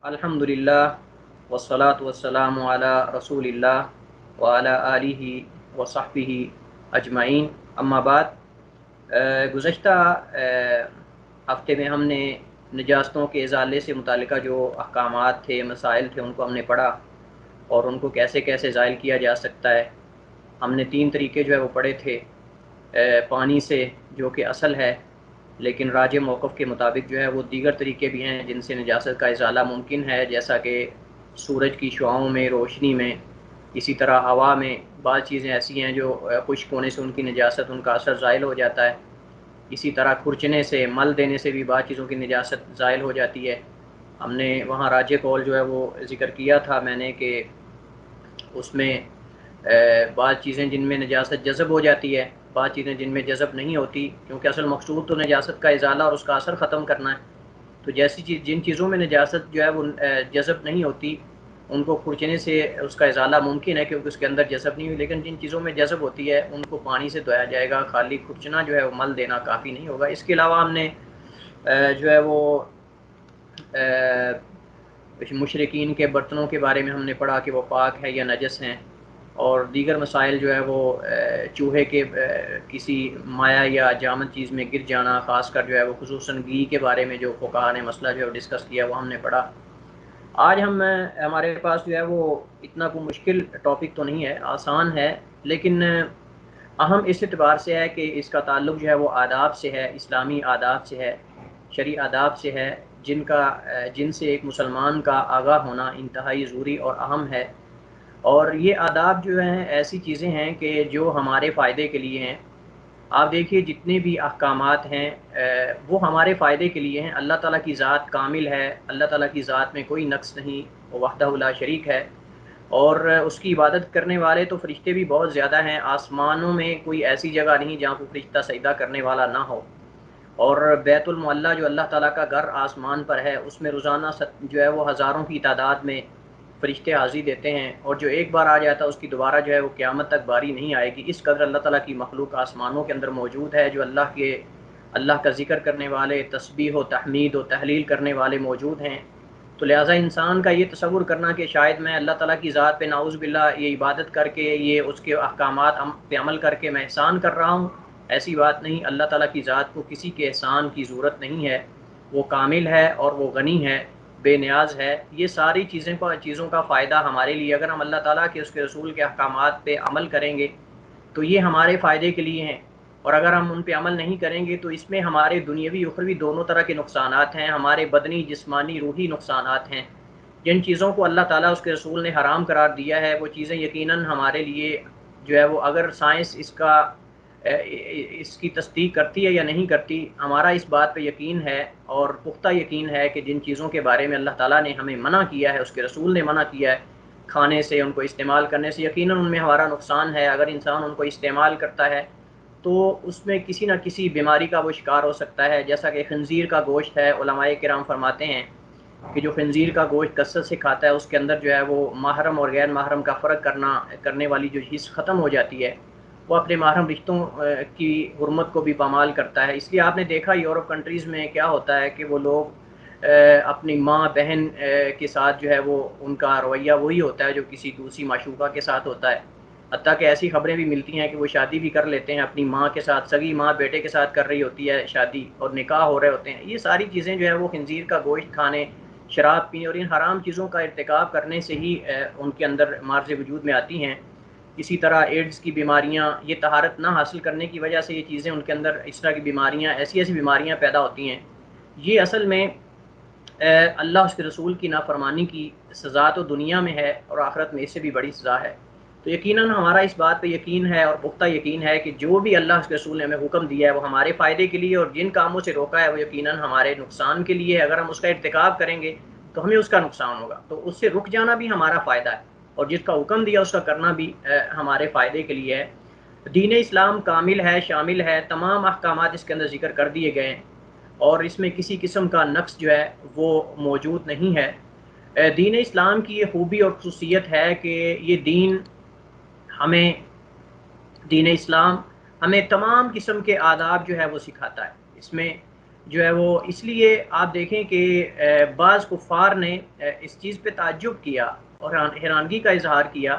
الحمدللہ والصلاة والسلام علی رسول اللہ وعلی آلہ وصحبہ اجمعین، اما بعد۔ گزشتہ ہفتے میں ہم نے نجاستوں کے ازالے سے متعلقہ جو احکامات تھے، مسائل تھے، ان کو ہم نے پڑھا اور ان کو کیسے کیسے زائل کیا جا سکتا ہے۔ ہم نے 3 طریقے جو ہے وہ پڑھے تھے۔ پانی سے، جو کہ اصل ہے، لیکن راجح موقف کے مطابق جو ہے وہ دیگر طریقے بھی ہیں جن سے نجاست کا ازالہ ممکن ہے، جیسا کہ سورج کی شعاؤں میں، روشنی میں، اسی طرح ہوا میں بعض چیزیں ایسی ہیں جو خشک ہونے سے ان کی نجاست، ان کا اثر زائل ہو جاتا ہے۔ اسی طرح کھرچنے سے، مل دینے سے بھی بعض چیزوں کی نجاست زائل ہو جاتی ہے۔ ہم نے وہاں راجح قول جو ہے وہ ذکر کیا تھا میں نے، کہ اس میں بعض چیزیں جن میں نجاست جذب ہو جاتی ہے، بعض چیزیں جن میں جذب نہیں ہوتی، کیونکہ اصل مقصود تو نجاست کا ازالہ اور اس کا اثر ختم کرنا ہے۔ تو جیسی چیز، جن چیزوں میں نجاست جو ہے وہ جذب نہیں ہوتی، ان کو کھرچنے سے اس کا ازالہ ممکن ہے کیونکہ اس کے اندر جذب نہیں ہوئی، لیکن جن چیزوں میں جذب ہوتی ہے ان کو پانی سے دھویا جائے گا، خالی کھرچنا جو ہے وہ مل دینا کافی نہیں ہوگا۔ اس کے علاوہ ہم نے جو ہے وہ مشرکین کے برتنوں کے بارے میں ہم نے پڑھا کہ وہ پاک ہے یا نجس ہیں، اور دیگر مسائل جو ہے وہ چوہے کے کسی مائع یا جامد چیز میں گر جانا، خاص کر جو ہے وہ خصوصاً گھی کے بارے میں جو فقہاء نے مسئلہ جو ہے وہ ڈسکس کیا، وہ ہم نے پڑھا۔ آج ہمارے پاس جو ہے وہ اتنا کوئی مشکل ٹاپک تو نہیں ہے، آسان ہے، لیکن اہم اس اعتبار سے ہے کہ اس کا تعلق جو ہے وہ آداب سے ہے، اسلامی آداب سے ہے، شرعی آداب سے ہے، جن سے ایک مسلمان کا آگاہ ہونا انتہائی ضروری اور اہم ہے۔ اور یہ آداب جو ہیں ایسی چیزیں ہیں کہ جو ہمارے فائدے کے لیے ہیں۔ آپ دیکھیے جتنے بھی احکامات ہیں وہ ہمارے فائدے کے لیے ہیں۔ اللہ تعالیٰ کی ذات کامل ہے، اللہ تعالیٰ کی ذات میں کوئی نقص نہیں، وہ وحدہ لا شریک ہے، اور اس کی عبادت کرنے والے تو فرشتے بھی بہت زیادہ ہیں۔ آسمانوں میں کوئی ایسی جگہ نہیں جہاں کوئی فرشتہ سجدہ کرنے والا نہ ہو، اور بیت المعلیٰ جو اللہ تعالیٰ کا گھر آسمان پر ہے، اس میں روزانہ جو ہے وہ ہزاروں کی تعداد میں فرشتے حاضری دیتے ہیں، اور جو ایک بار آ جاتا ہے اس کی دوبارہ جو ہے وہ قیامت تک باری نہیں آئے گی۔ اس قدر اللہ تعالیٰ کی مخلوق آسمانوں کے اندر موجود ہے، جو اللہ کا ذکر کرنے والے، تسبیح و تحمید و تحلیل کرنے والے موجود ہیں۔ تو لہٰذا انسان کا یہ تصور کرنا کہ شاید میں اللہ تعالیٰ کی ذات پہ نعوذ باللہ یہ عبادت کر کے، یہ اس کے احکامات پہ عمل کر کے میں احسان کر رہا ہوں، ایسی بات نہیں۔ اللہ تعالیٰ کی ذات کو کسی کے احسان کی ضرورت نہیں ہے، وہ کامل ہے اور وہ غنی ہے، بے نیاز ہے۔ یہ ساری چیزوں کا فائدہ ہمارے لیے، اگر ہم اللہ تعالیٰ کے، اس کے رسول کے احکامات پہ عمل کریں گے تو یہ ہمارے فائدے کے لیے ہیں، اور اگر ہم ان پہ عمل نہیں کریں گے تو اس میں ہمارے دنیاوی اخروی دونوں طرح کے نقصانات ہیں، ہمارے بدنی، جسمانی، روحی نقصانات ہیں۔ جن چیزوں کو اللہ تعالیٰ اس کے رسول نے حرام قرار دیا ہے، وہ چیزیں یقیناً ہمارے لیے جو ہے وہ، اگر سائنس اس کی تصدیق کرتی ہے یا نہیں کرتی، ہمارا اس بات پہ یقین ہے اور پختہ یقین ہے کہ جن چیزوں کے بارے میں اللہ تعالیٰ نے ہمیں منع کیا ہے، اس کے رسول نے منع کیا ہے کھانے سے، ان کو استعمال کرنے سے، یقیناً ان میں ہمارا نقصان ہے۔ اگر انسان ان کو استعمال کرتا ہے تو اس میں کسی نہ کسی بیماری کا وہ شکار ہو سکتا ہے، جیسا کہ خنزیر کا گوشت ہے۔ علماء کرام فرماتے ہیں کہ جو خنزیر کا گوشت کثرت سے کھاتا ہے، اس کے اندر جو ہے وہ محرم اور غیر محرم کا فرق کرنے والی جو حص ختم ہو جاتی ہے، وہ اپنے محرم رشتوں کی حرمت کو بھی پامال کرتا ہے۔ اس لیے آپ نے دیکھا یورپ کنٹریز میں کیا ہوتا ہے کہ وہ لوگ اپنی ماں بہن کے ساتھ جو ہے وہ ان کا رویہ وہی ہوتا ہے جو کسی دوسری معشوقہ کے ساتھ ہوتا ہے، حتیٰ کہ ایسی خبریں بھی ملتی ہیں کہ وہ شادی بھی کر لیتے ہیں اپنی ماں کے ساتھ، سگی ماں بیٹے کے ساتھ کر رہی ہوتی ہے شادی، اور نکاح ہو رہے ہوتے ہیں۔ یہ ساری چیزیں جو ہے وہ خنزیر کا گوشت کھانے، شراب پینے اور ان حرام چیزوں کا ارتکاب کرنے سے ہی ان کے اندر مارز وجود میں آتی ہیں۔ اسی طرح ایڈز کی بیماریاں، یہ طہارت نہ حاصل کرنے کی وجہ سے یہ چیزیں ان کے اندر، اس طرح کی بیماریاں، ایسی بیماریاں پیدا ہوتی ہیں۔ یہ اصل میں اللہ اس کے رسول کی نافرمانی کی سزا تو دنیا میں ہے، اور آخرت میں اس سے بھی بڑی سزا ہے۔ تو یقیناً ہمارا اس بات پہ یقین ہے اور پختہ یقین ہے کہ جو بھی اللہ اس کے رسول نے ہمیں حکم دیا ہے وہ ہمارے فائدے کے لیے، اور جن کاموں سے روکا ہے وہ یقیناً ہمارے نقصان کے لیے ہے۔ اگر ہم اس کا ارتکاب کریں گے تو ہمیں اس کا نقصان ہوگا، تو اس سے رک جانا بھی ہمارا فائدہ ہے، اور جس کا حکم دیا اس کا کرنا بھی ہمارے فائدے کے لیے ہے۔ دین اسلام کامل ہے، شامل ہے، تمام احکامات اس کے اندر ذکر کر دیے گئے ہیں، اور اس میں کسی قسم کا نقص جو ہے وہ موجود نہیں ہے۔ دین اسلام کی یہ خوبی اور خصوصیت ہے کہ یہ دین اسلام ہمیں تمام قسم کے آداب جو ہے وہ سکھاتا ہے۔ اس میں جو ہے وہ اس لیے آپ دیکھیں کہ بعض کفار نے اس چیز پہ تعجب کیا اور حیرانگی کا اظہار کیا.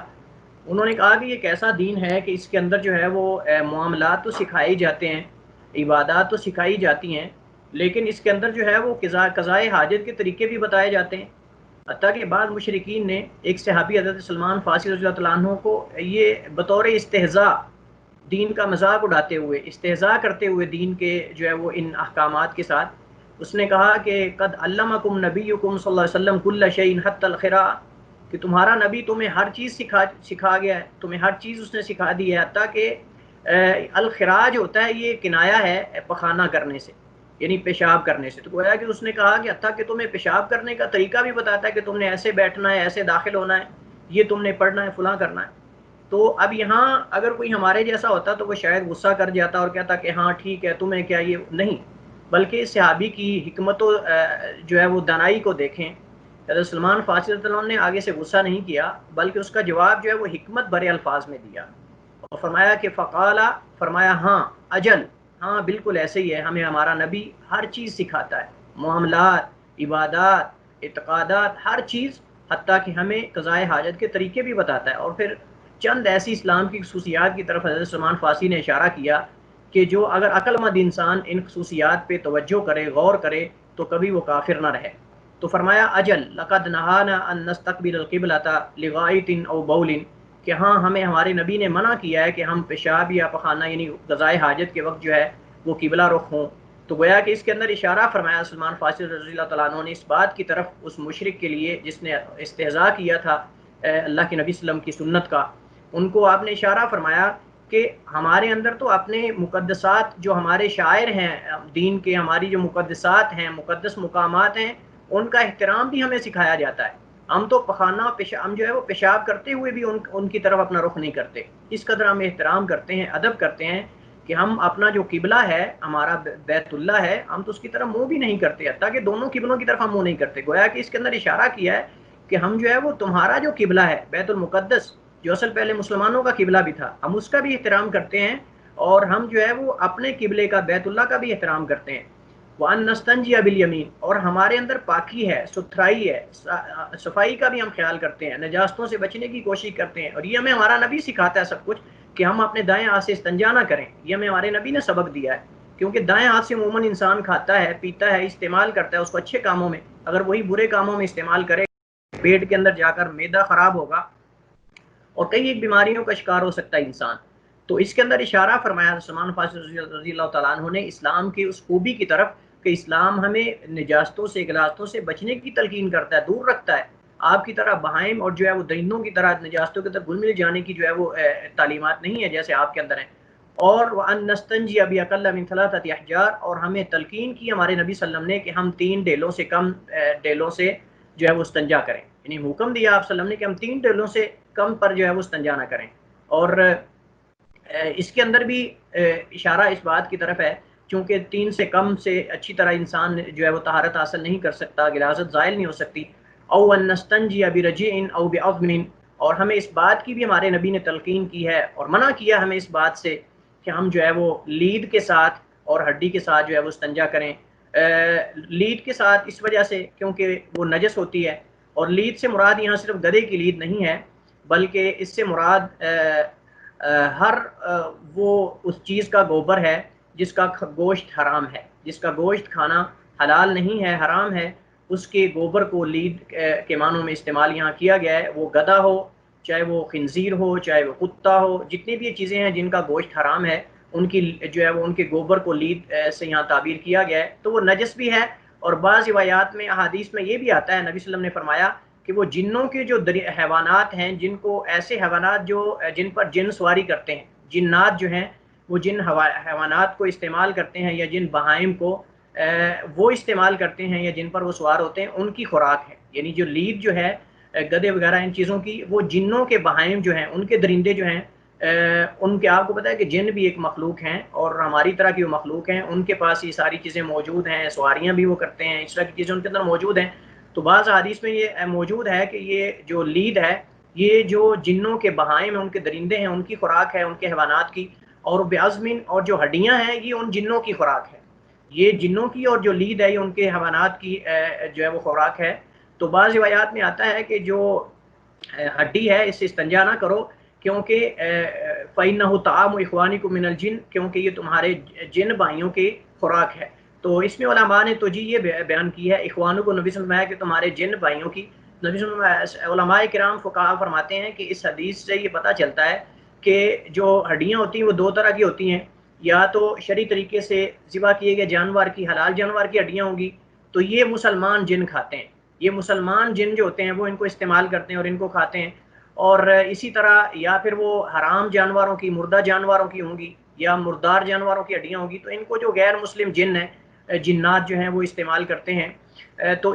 انہوں نے کہا کہ یہ کیسا دین ہے کہ اس کے اندر جو ہے وہ معاملات تو سکھائے جاتے ہیں، عبادات تو سکھائی جاتی ہیں، لیکن اس کے اندر جو ہے وہ قضائے حاجت کے طریقے بھی بتائے جاتے ہیں. حتیٰ کہ بعض مشرکین نے ایک صحابی حضرت سلمان فارسی رضی اللہ عنہ کو یہ بطور استہزاء، دین کا مذاق اڑاتے ہوئے، استہزاء کرتے ہوئے دین کے جو ہے وہ ان احکامات کے ساتھ، اس نے کہا کہ قد علمکم نبیکم صلی اللہ علیہ وسلم کل شیء حتی الخراء، کہ تمہارا نبی تمہیں ہر چیز سکھا گیا ہے، تمہیں ہر چیز اس نے سکھا دی ہے، حتیٰ کہ الخراء جو ہوتا ہے یہ کنایا ہے پخانہ کرنے سے، یعنی پیشاب کرنے سے. تو گویا کہ اس نے کہا کہ حتیٰ کہ تمہیں پیشاب کرنے کا طریقہ بھی بتاتا ہے کہ تم نے ایسے بیٹھنا ہے، ایسے داخل ہونا ہے، یہ تم نے پڑھنا ہے، فلاں کرنا ہے. تو اب یہاں اگر کوئی ہمارے جیسا ہوتا تو وہ شاید غصہ کر جاتا اور کہتا کہ ہاں ٹھیک ہے، تمہیں کیا یہ نہیں، بلکہ اس صحابی کی حکمت و جو ہے وہ دانائی کو دیکھیں. حضرت سلمان فارسی رضی اللہ عنہ نے آگے سے غصہ نہیں کیا، بلکہ اس کا جواب جو ہے وہ حکمت بھرے الفاظ میں دیا اور فرمایا کہ فقالا، فرمایا ہاں اجل، ہاں بالکل ایسے ہی ہے، ہمیں ہمارا نبی ہر چیز سکھاتا ہے، معاملات، عبادات، اعتقادات، ہر چیز، حتیٰ کہ ہمیں قضائے حاجت کے طریقے بھی بتاتا ہے. اور پھر چند ایسی اسلام کی خصوصیات کی طرف حضرت سلمان فارسی نے اشارہ کیا کہ جو اگر عقل مند انسان ان خصوصیات پہ توجہ کرے، غور کرے، تو کبھی وہ کافر نہ رہے. تو فرمایا اجل لقد نہانا ان نستقبل القبلۃ لغائط او بول، کہ ہاں ہمیں ہمارے نبی نے منع کیا ہے کہ ہم پیشاب یا پخانہ یعنی قضائے حاجت کے وقت جو ہے وہ قبلہ رخ ہوں. تو گویا کہ اس کے اندر اشارہ فرمایا سلمان فارسی رضی اللہ تعالیٰ عنہ نے اس بات کی طرف اس مشرک کے لیے جس نے استہزاء کیا تھا اللہ کے نبی صلی اللہ علیہ وسلم کی سنت کا، ان کو آپ نے اشارہ فرمایا کہ ہمارے اندر تو اپنے مقدسات جو ہمارے شاعر ہیں دین کے، ہماری جو مقدسات ہیں، مقدس مقامات ہیں، ان کا احترام بھی ہمیں سکھایا جاتا ہے. ہم تو پخانہ ہم جو ہے وہ پیشاب کرتے ہوئے بھی ان کی طرف اپنا رخ نہیں کرتے. اس قدر ہم احترام کرتے ہیں، ادب کرتے ہیں کہ ہم اپنا جو قبلہ ہے ہمارا بیت اللہ ہے، ہم تو اس کی طرف منہ بھی نہیں کرتے، حتیٰ کہ دونوں قبلوں کی طرف ہم منہ نہیں کرتے. گویا کہ اس کے اندر اشارہ کیا ہے کہ ہم جو ہے وہ تمہارا جو قبلہ ہے بیت المقدس، جو اصل پہلے مسلمانوں کا قبلہ بھی تھا، ہم اس کا بھی احترام کرتے ہیں، اور ہم جو ہے وہ اپنے قبلے کا بیت اللہ کا بھی احترام کرتے ہیں. وَأَن نَسْتَنْجِيَ بِالْيَمِينِ، اور ہمارے اندر پاکی ہے، ستھرائی ہے، صفائی کا بھی ہم خیال کرتے ہیں، نجاستوں سے بچنے کی کوشش کرتے ہیں. اور یہ ہمیں ہمارا نبی سکھاتا ہے سب کچھ کہ ہم اپنے دائیں ہاتھ سے استنجا نہ کریں. یہ ہمیں ہمارے نبی نے سبق دیا ہے، کیونکہ دائیں ہاتھ سے عموماً انسان کھاتا ہے، پیتا ہے، استعمال کرتا ہے اس کو اچھے کاموں میں. اگر وہی برے کاموں میں استعمال کرے، پیٹ کے اندر جا کر معدہ خراب ہوگا اور کئی ایک بیماریوں کا شکار ہو سکتا ہے انسان. تو اس کے اندر اشارہ فرمایا سلمان فارسی رضی اللہ تعالیٰ عنہ نے اسلام کی اس خوبی کی طرف کہ اسلام ہمیں نجاستوں سے، غلاظتوں سے بچنے کی تلقین کرتا ہے، دور رکھتا ہے. آپ کی طرح بہائم اور جو ہے وہ درندوں کی طرح نجاستوں کی طرف گل مل جانے کی جو ہے وہ تعلیمات نہیں ہے جیسے آپ کے اندر ہیں. اور وَأَن نَسْتَنْجِيَ بِأَقَلَّ مِنْ ثَلَاثَةِ أَحْجَارٍ، اور ہمیں تلقین کی ہمارے نبی صلی اللہ علیہ وسلم نے کہ ہم 3 ڈیلوں سے کم ڈیلوں سے جو ہے وہ استنجا کریں، یعنی حکم دیا آپ صلی اللہ علیہ وسلم نے کہ ہم 3 ڈیلوں سے کم پر جو ہے وہ استنجا نہ کریں. اور اس کے اندر بھی اشارہ اس بات کی طرف ہے چونکہ 3 سے کم سے اچھی طرح انسان جو ہے وہ طہارت حاصل نہیں کر سکتا، غلاظت زائل نہیں ہو سکتی. او ان نستنجی برجع او بعظم، اور ہمیں اس بات کی بھی ہمارے نبی نے تلقین کی ہے اور منع کیا ہمیں اس بات سے کہ ہم جو ہے وہ لید کے ساتھ اور ہڈی کے ساتھ جو ہے وہ استنجا کریں. لید کے ساتھ اس وجہ سے کیونکہ وہ نجس ہوتی ہے، اور لید سے مراد یہاں صرف گدھے کی لید نہیں ہے، بلکہ اس سے مراد ہر وہ اس چیز کا گوبر ہے جس کا گوشت حرام ہے، جس کا گوشت کھانا حلال نہیں ہے، حرام ہے، اس کے گوبر کو لید کے معنوں میں استعمال یہاں کیا گیا ہے. وہ گدھا ہو، چاہے وہ خنزیر ہو، چاہے وہ کتا ہو، جتنی بھی چیزیں ہیں جن کا گوشت حرام ہے، ان کی جو ہے وہ ان کے گوبر کو لید سے یہاں تعبیر کیا گیا ہے، تو وہ نجس بھی ہے. اور بعض روایات میں، احادیث میں یہ بھی آتا ہے، نبی صلی اللہ علیہ وسلم نے فرمایا کہ وہ جنوں کے جو حیوانات ہیں، جن کو ایسے حیوانات جو جن پر جن سواری کرتے ہیں، جنات جو ہیں وہ جن حیوانات کو استعمال کرتے ہیں یا جن بہائم کو وہ استعمال کرتے ہیں یا جن پر وہ سوار ہوتے ہیں، ان کی خوراک ہے. یعنی جو لید جو ہے گدھے وغیرہ ان چیزوں کی، وہ جنوں کے بہائم جو ہیں، ان کے درندے جو ہیں، ان کے، آپ کو پتہ ہے کہ جن بھی ایک مخلوق ہیں اور ہماری طرح کی وہ مخلوق ہیں، ان کے پاس یہ ساری چیزیں موجود ہیں، سواریاں بھی وہ کرتے ہیں، اس طرح کی چیزیں ان کے اندر موجود ہیں. تو بعض حدیث میں یہ موجود ہے کہ یہ جو لید ہے یہ جو جنوں کے بہائم ہیں، ان کے درندے ہیں، ان کی خوراک ہے، ان کے حیوانات کی. اور بعظم، اور جو ہڈیاں ہیں یہ ان جنوں کی خوراک ہے. یہ جنوں کی اور جو لید ہے یہ ان کے حیوانات کی جو ہے وہ خوراک ہے۔ تو بعض روایات میں آتا ہے کہ جو ہڈی ہے اس سے استنجا نہ کرو، کیونکہ فَإِنَّهُ طَعَامُ إِخْوَانِكُم مِّنَ الْجِنِّ، کیونکہ یہ تمہارے جن بھائیوں کی خوراک ہے۔ تو اس میں علماء نے تو جی یہ بیان کی ہے، اخوانوں کو نبی صلی اللہ علیہ وسلم کہ تمہارے جن بھائیوں کی، نبی صلی اللہ علیہ وسلم علماء کرام فقہاء فرماتے ہیں کہ اس حدیث سے یہ پتہ چلتا ہے کہ جو ہڈیاں ہوتی ہیں وہ دو طرح کی ہوتی ہیں، یا تو شرعی طریقے سے ذبح کیے گئے جانور کی، حلال جانور کی ہڈیاں ہوں گی، تو یہ مسلمان جن کھاتے ہیں، یہ مسلمان جن جو ہوتے ہیں وہ ان کو استعمال کرتے ہیں اور ان کو کھاتے ہیں۔ اور اسی طرح یا پھر وہ حرام جانوروں کی، مردہ جانوروں کی ہوں گی یا مردار جانوروں کی ہڈیاں ہوں گی، تو ان کو جو غیر مسلم جن ہیں، جنات جو ہیں وہ استعمال کرتے ہیں۔ تو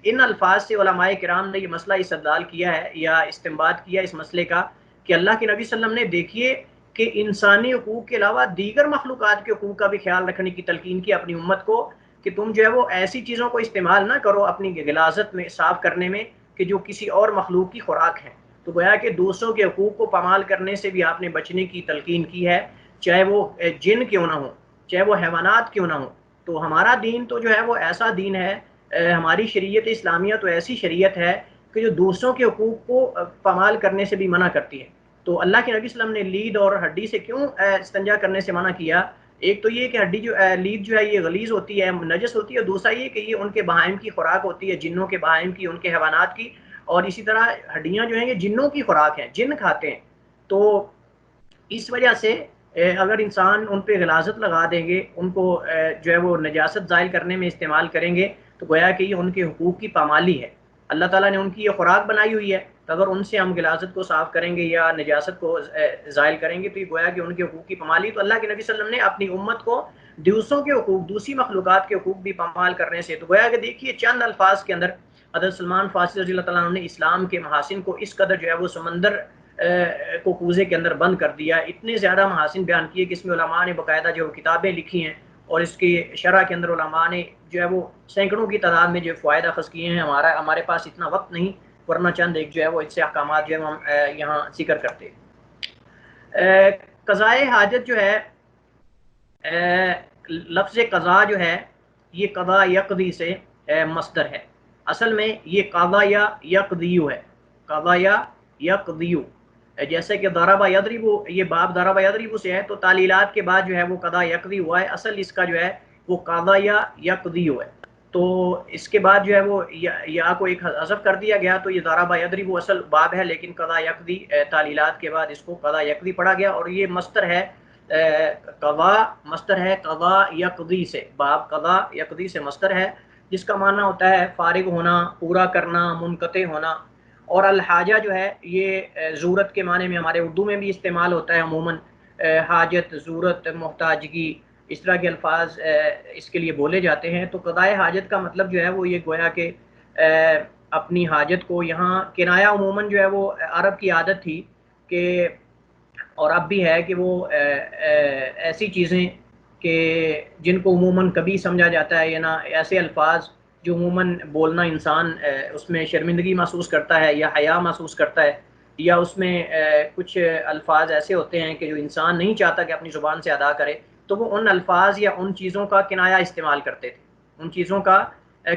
ان الفاظ سے علماء کرام نے یہ مسئلہ استدلال کیا ہے یا استنباط کیا اس مسئلے کا کہ اللہ کے نبی صلی اللہ علیہ وسلم نے دیکھیے کہ انسانی حقوق کے علاوہ دیگر مخلوقات کے حقوق کا بھی خیال رکھنے کی تلقین کی اپنی امت کو، کہ تم جو ہے وہ ایسی چیزوں کو استعمال نہ کرو اپنی غلاظت میں، صاف کرنے میں، کہ جو کسی اور مخلوق کی خوراک ہے۔ تو گویا کہ دوسروں کے حقوق کو پامال کرنے سے بھی آپ نے بچنے کی تلقین کی ہے، چاہے وہ جن کیوں نہ ہوں، چاہے وہ حیوانات کیوں نہ ہوں۔ تو ہمارا دین تو جو ہے وہ ایسا دین ہے، ہماری شریعت اسلامیہ تو ایسی شریعت ہے کہ جو دوسروں کے حقوق کو پامال کرنے سے بھی منع کرتی ہے۔ تو اللہ کے نبی صلی اللہ علیہ وسلم نے لید اور ہڈی سے کیوں استنجا کرنے سے منع کیا؟ ایک تو یہ کہ ہڈی جو لید جو ہے یہ غلیظ ہوتی ہے، نجس ہوتی ہے، اور دوسرا یہ کہ یہ ان کے بہائم کی خوراک ہوتی ہے، جنوں کے بہائم کی، ان کے حیوانات کی، اور اسی طرح ہڈیاں جو ہیں یہ جنوں کی خوراک ہیں، جن کھاتے ہیں۔ تو اس وجہ سے اگر انسان ان پہ غلاظت لگا دیں گے، ان کو جو ہے وہ نجاست زائل کرنے میں استعمال کریں گے، تو گویا کہ یہ ان کے حقوق کی پامالی ہے۔ اللہ تعالیٰ نے ان کی یہ خوراک بنائی ہوئی ہے، تو اگر ان سے ہم غلاظت کو صاف کریں گے یا نجاست کو زائل کریں گے تو یہ گویا کہ ان کے حقوق کی پامالی۔ تو اللہ کے نبی صلی اللہ علیہ وسلم نے اپنی امت کو دوسروں کے حقوق، دوسری مخلوقات کے حقوق بھی پامال کرنے سے، تو گویا کہ دیکھیے چند الفاظ کے اندر حضرت سلمان فارسی رضی اللہ تعالیٰ عنہ نے اسلام کے محاسن کو اس قدر جو ہے وہ سمندر کو کوزے کے اندر بند کر دیا، اتنے زیادہ محاسن بیان کیے کہ اس میں علماء نے باقاعدہ جو کتابیں لکھی ہیں، اور اس کی شرح کے اندر علماء نے جو ہے وہ سینکڑوں کی تعداد میں جو فوائد اخذ کیے ہیں۔ ہمارے پاس اتنا وقت نہیں، ورنہ چند ایک جو ہے وہ اس سے احکامات جو ہے ہم یہاں ذکر کرتے۔ قضائے حاجت جو ہے، لفظ قضا جو ہے یہ قضا یقضی سے مصدر ہے، اصل میں یہ قضا یا یقضیو ہے، قضا یا یقضیو، جیسے کہ ضرب یضرب، یہ باب ضرب یضرب سے ہے، تو تعلیلات کے بعد جو ہے وہ قضا یقضی ہوا ہے، اصل اس کا جو ہے وہ قضا یا یقضیو ہے۔ تو اس کے بعد جو ہے وہ یا کو ایک حذف کر دیا گیا، تو یہ ضرب یضرب اصل باب ہے، لیکن قضا یقضی تعلیلات کے بعد اس کو قضا یقضی پڑھا گیا، اور یہ مصدر ہے، قضا مصدر ہے قضا یقضی سے، باب قضا یقضی سے مصدر ہے، جس کا معنی ہوتا ہے فارغ ہونا، پورا کرنا، منقطع ہونا۔ اور الحاجہ جو ہے یہ ضرورت کے معنی میں ہمارے اردو میں بھی استعمال ہوتا ہے عموماً، حاجت، ضرورت، محتاجگی، اس طرح کے الفاظ اس کے لیے بولے جاتے ہیں۔ تو قضائے حاجت کا مطلب جو ہے وہ یہ گویا کہ اپنی حاجت کو، یہاں کنایہ عموماً جو ہے وہ عرب کی عادت تھی کہ، اور اب بھی ہے کہ وہ ایسی چیزیں کہ جن کو عموماً کبھی سمجھا جاتا ہے، یا نہ ایسے الفاظ جو عموماً بولنا انسان اس میں شرمندگی محسوس کرتا ہے یا حیا محسوس کرتا ہے، یا اس میں کچھ الفاظ ایسے ہوتے ہیں کہ جو انسان نہیں چاہتا کہ اپنی زبان سے ادا کرے، تو وہ ان الفاظ یا ان چیزوں کا کنایہ استعمال کرتے تھے، ان چیزوں کا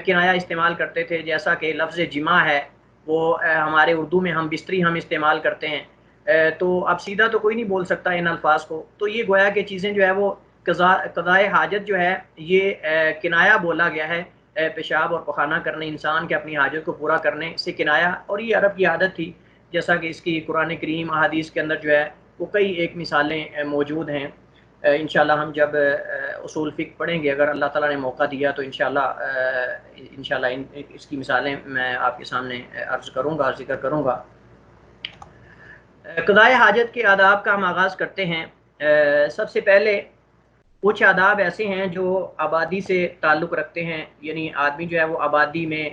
کنایہ استعمال کرتے تھے، جیسا کہ لفظ جمع ہے، وہ ہمارے اردو میں ہم بستری ہم استعمال کرتے ہیں، تو اب سیدھا تو کوئی نہیں بول سکتا ان الفاظ کو، تو یہ گویا کہ چیزیں جو ہے وہ قضائے حاجت جو ہے یہ کنایہ بولا گیا ہے، پیشاب اور پخانہ کرنے، انسان کے اپنی حاجت کو پورا کرنے سے کنایہ، اور یہ عرب کی عادت تھی، جیسا کہ اس کی قرآن کریم احادیث کے اندر جو ہے وہ کئی ایک مثالیں موجود ہیں۔ انشاءاللہ ہم جب اصول فقہ پڑھیں گے، اگر اللہ تعالیٰ نے موقع دیا تو انشاءاللہ اس کی مثالیں میں آپ کے سامنے عرض کروں گا، ذکر کروں گا۔ قضائے حاجت کے آداب کا ہم آغاز کرتے ہیں۔ سب سے پہلے کچھ آداب ایسے ہیں جو آبادی سے تعلق رکھتے ہیں، یعنی آدمی جو ہے وہ آبادی میں،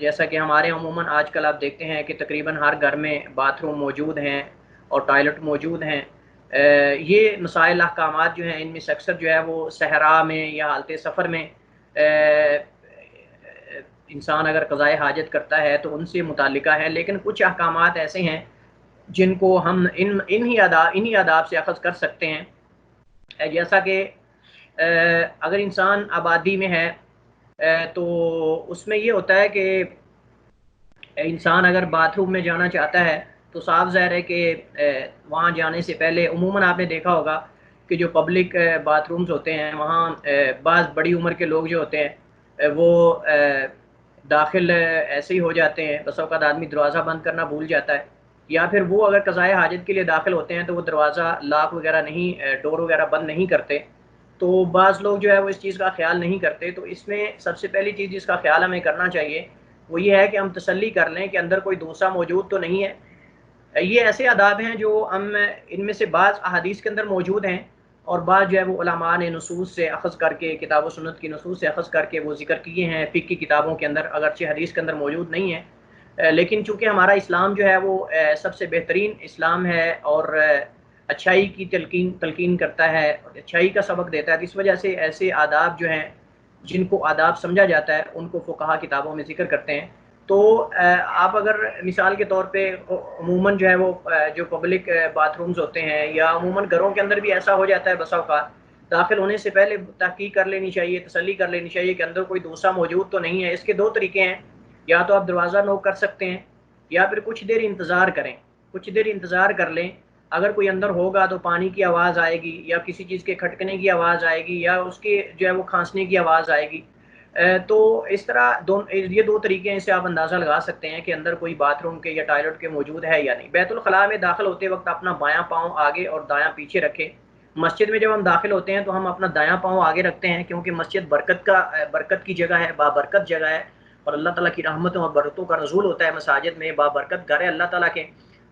جیسا کہ ہمارے عموماً آج کل آپ دیکھتے ہیں کہ تقریباً ہر گھر میں باتھ روم موجود ہیں اور ٹوائلٹ موجود ہیں۔ یہ مسائل احکامات جو ہیں ان میں سے اکثر جو ہے وہ صحرا میں یا حالت سفر میں انسان اگر قضائے حاجت کرتا ہے تو ان سے متعلقہ ہے، لیکن کچھ احکامات ایسے ہیں جن کو ہم انہی آداب سے اخذ کر سکتے ہیں، جیسا کہ اگر انسان آبادی میں ہے تو اس میں یہ ہوتا ہے کہ انسان اگر باتھ روم میں جانا چاہتا ہے تو صاف ظاہر ہے کہ وہاں جانے سے پہلے عموماً آپ نے دیکھا ہوگا کہ جو پبلک باتھ رومز ہوتے ہیں وہاں بعض بڑی عمر کے لوگ جو ہوتے ہیں وہ داخل ایسے ہی ہو جاتے ہیں، بس اوقات آدمی دروازہ بند کرنا بھول جاتا ہے، یا پھر وہ اگر قضائے حاجت کے لیے داخل ہوتے ہیں تو وہ دروازہ لاک وغیرہ نہیں، ڈور وغیرہ بند نہیں کرتے، تو بعض لوگ جو ہے وہ اس چیز کا خیال نہیں کرتے۔ تو اس میں سب سے پہلی چیز جس کا خیال ہمیں کرنا چاہیے وہ یہ ہے کہ ہم تسلی کر لیں کہ اندر کوئی دوسرا موجود تو نہیں ہے۔ یہ ایسے آداب ہیں جو ہم ان میں سے بعض احادیث کے اندر موجود ہیں، اور بعض جو ہے وہ علماء نے نصوص سے اخذ کر کے، کتاب و سنت کی نصوص سے اخذ کر کے وہ ذکر کیے ہیں فقہ کی کتابوں کے اندر، اگرچہ حدیث کے اندر موجود نہیں ہے، لیکن چونکہ ہمارا اسلام جو ہے وہ سب سے بہترین اسلام ہے اور اچھائی کی تلقین کرتا ہے، اچھائی کا سبق دیتا ہے، اس وجہ سے ایسے آداب جو ہیں جن کو آداب سمجھا جاتا ہے ان کو فقہا کتابوں میں ذکر کرتے ہیں۔ تو آپ اگر مثال کے طور پہ عموماً جو ہے وہ جو پبلک باتھ رومز ہوتے ہیں یا عموماً گھروں کے اندر بھی ایسا ہو جاتا ہے بسا اوقات، داخل ہونے سے پہلے تحقیق کر لینی چاہیے، تسلی کر لینی چاہیے کہ اندر کوئی دوسرا موجود تو نہیں ہے۔ اس کے دو طریقے ہیں، یا تو آپ دروازہ نوک کر سکتے ہیں یا پھر کچھ دیر انتظار کریں، کچھ دیر انتظار کر لیں، اگر کوئی اندر ہوگا تو پانی کی آواز آئے گی یا کسی چیز کے کھٹکنے کی آواز آئے گی یا اس کے جو ہے وہ کھانسنے کی آواز آئے گی۔ تو اس طرح یہ دو طریقے ہیں، اس سے آپ اندازہ لگا سکتے ہیں کہ اندر کوئی باتھ روم کے یا ٹوائلٹ کے موجود ہے یا نہیں۔ بیت الخلاء میں داخل ہوتے وقت اپنا بایاں پاؤں آگے اور دایاں پیچھے رکھیں۔ مسجد میں جب ہم داخل ہوتے ہیں تو ہم اپنا دایاں پاؤں آگے رکھتے ہیں کیونکہ مسجد برکت کی جگہ ہے، بابرکت جگہ ہے، اور اللہ تعالیٰ کی رحمتوں اور برکتوں کا نزول ہوتا ہے مساجد میں، بابرکت گھر ہے اللہ تعالیٰ کے۔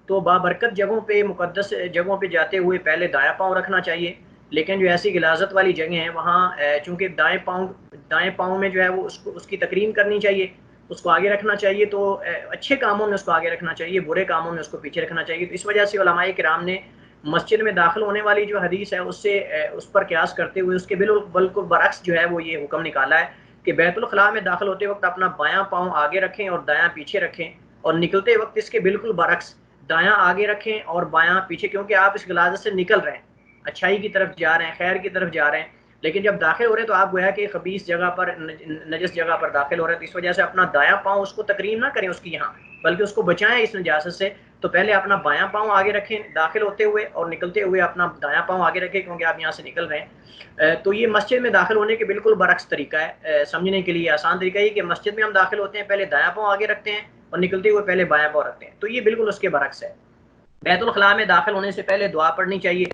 تو بابرکت جگہوں پہ، مقدس جگہوں پہ جاتے ہوئے پہلے دایاں پاؤں رکھنا چاہیے، لیکن جو ایسی غلاظت والی جگہیں ہیں وہاں چونکہ دائیں پاؤں میں جو ہے وہ اس کی تکریم کرنی چاہیے، اس کو آگے رکھنا چاہیے، تو اچھے کاموں میں اس کو آگے رکھنا چاہیے، برے کاموں میں اس کو پیچھے رکھنا چاہیے۔ تو اس وجہ سے علماء کرام نے مسجد میں داخل ہونے والی جو حدیث ہے اس پر قیاس کرتے ہوئے اس کے بالکل برعکس جو ہے وہ یہ حکم نکالا ہے کہ بیت الخلاء میں داخل ہوتے وقت اپنا بایاں پاؤں آگے رکھیں اور دایاں پیچھے رکھیں، اور نکلتے وقت اس کے بالکل برعکس دایاں آگے رکھیں اور بایاں پیچھے، کیونکہ آپ اس غلاظت سے نکل رہے ہیں، اچھائی کی طرف جا رہے ہیں، خیر کی طرف جا رہے ہیں، لیکن جب داخل ہو رہے ہیں تو آپ گویا کہ خبیث جگہ پر، نجس جگہ پر داخل ہو رہے ہیں، تو اس وجہ سے اپنا دایاں پاؤں اس کو تکریم نہ کریں اس کی یہاں، بلکہ اس کو بچائیں اس نجاست سے۔ تو پہلے اپنا بایاں پاؤں آگے رکھیں داخل ہوتے ہوئے، اور نکلتے ہوئے اپنا دایاں پاؤں آگے رکھیں کیونکہ آپ یہاں سے نکل رہے ہیں۔ تو یہ مسجد میں داخل ہونے کے بالکل برعکس طریقہ ہے، سمجھنے کے لیے آسان طریقہ یہ کہ مسجد میں ہم داخل ہوتے ہیں پہلے دایاں پاؤں آگے رکھتے ہیں اور نکلتے ہوئے پہلے بایاں پاؤں رکھتے ہیں، تو یہ بالکل اس کے برعکس ہے۔ بیت الخلاء میں داخل ہونے سے پہلے دعا پڑھنی چاہیے،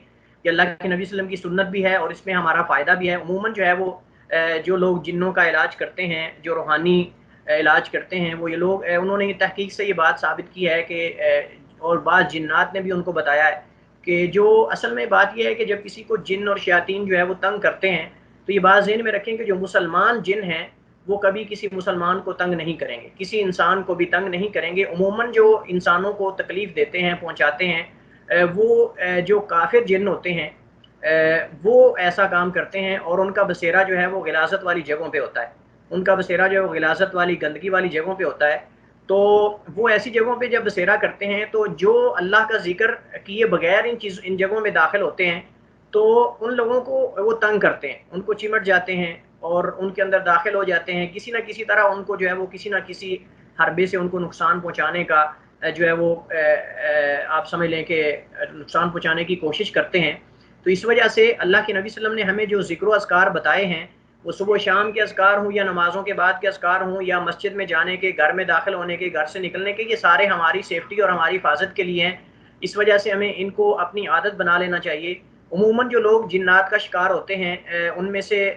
یہ اللہ کے نبی صلی اللہ علیہ وسلم کی سنت بھی ہے اور اس میں ہمارا فائدہ بھی ہے۔ عموماً جو ہے وہ جو لوگ جنوں کا علاج کرتے ہیں، جو روحانی علاج کرتے ہیں، وہ یہ لوگ انہوں نے تحقیق سے یہ بات ثابت کی ہے کہ اور بعض جنات نے بھی ان کو بتایا ہے کہ جو اصل میں بات یہ ہے کہ جب کسی کو جن اور شیاطین جو ہے وہ تنگ کرتے ہیں تو یہ بات ذہن میں رکھیں کہ جو مسلمان جن ہیں وہ کبھی کسی مسلمان کو تنگ نہیں کریں گے، کسی انسان کو بھی تنگ نہیں کریں گے۔ عموماً جو انسانوں کو تکلیف دیتے ہیں، پہنچاتے ہیں، وہ جو کافر جن ہوتے ہیں وہ ایسا کام کرتے ہیں، اور ان کا بسیرا جو ہے وہ غلاظت والی جگہوں پہ ہوتا ہے، ان کا بسیرا جو ہے وہ غلاظت والی، گندگی والی جگہوں پہ ہوتا ہے۔ تو وہ ایسی جگہوں پہ جب بسیرا کرتے ہیں تو جو اللہ کا ذکر کیے بغیر ان جگہوں میں داخل ہوتے ہیں تو ان لوگوں کو وہ تنگ کرتے ہیں، ان کو چمٹ جاتے ہیں اور ان کے اندر داخل ہو جاتے ہیں، کسی نہ کسی طرح ان کو جو ہے وہ کسی نہ کسی حربے سے ان کو نقصان پہنچانے کا جو ہے وہ آپ سمجھ لیں کہ نقصان پہنچانے کی کوشش کرتے ہیں۔ تو اس وجہ سے اللہ کے نبی صلی اللہ علیہ وسلم نے ہمیں جو ذکر و اذکار بتائے ہیں، وہ صبح و شام کے اذکار ہوں یا نمازوں کے بعد کے اذکار ہوں یا مسجد میں جانے کے، گھر میں داخل ہونے کے، گھر سے نکلنے کے، یہ سارے ہماری سیفٹی اور ہماری حفاظت کے لیے ہیں۔ اس وجہ سے ہمیں ان کو اپنی عادت بنا لینا چاہیے۔ عموماً جو لوگ جنات کا شکار ہوتے ہیں ان میں سے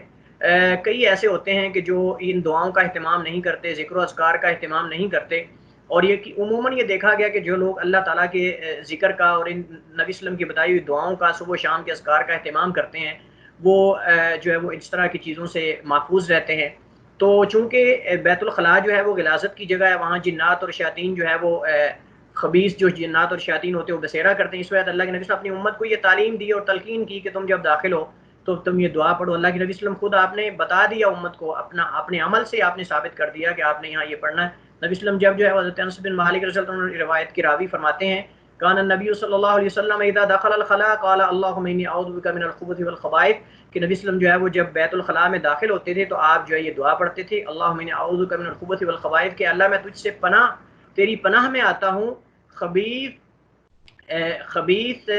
کئی ایسے ہوتے ہیں کہ جو ان دعاؤں کا اہتمام نہیں کرتے، ذکر و اذکار کا اہتمام نہیں کرتے، اور یہ عموماً یہ دیکھا گیا کہ جو لوگ اللہ تعالیٰ کے ذکر کا اور ان نبی صلی اللہ علیہ وسلم کی بتائی ہوئی دعاؤں کا، صبح و شام کے اذکار کا اہتمام کرتے ہیں، وہ جو ہے وہ اس طرح کی چیزوں سے محفوظ رہتے ہیں۔ تو چونکہ بیت الخلاء جو ہے وہ غلاظت کی جگہ ہے، وہاں جنات اور شیاطین جو ہے وہ خبیث جو جنات اور شیاطین ہوتے ہیں وہ بسیرا کرتے ہیں۔ اس وجہ اللہ کے نبی صلی اللہ علیہ وسلم اپنی امت کو یہ تعلیم دی اور تلقین کی کہ تم جب داخل ہو تو تم یہ دعا پڑھو۔ اللہ کے نبی صلی اللہ علیہ وسلم خود آپ نے بتا دیا امت کو، اپنے عمل سے آپ نے ثابت کر دیا کہ آپ نے یہاں یہ پڑھنا ہے۔ نبی صلی اللہ علیہ وسلم جب جو ہے حضرت انس بن مالک رضی اللہ عنہ روایت کی راوی فرماتے ہیں، کان النبی صلی اللہ علیہ وسلم اذا دخل الخلاء قال اللهم انی اعوذ بک من الخبث والخبائث، کہ نبی صلی اللہ علیہ وسلم جو ہے وہ جب بیت الخلاء میں داخل ہوتے تھے تو آپ جو ہے یہ دعا پڑھتے تھے، اللهم انی اعوذ بک من الخبث والخبائث، کہ اللہ میں تجھ سے تیری پناہ میں آتا ہوں خبیث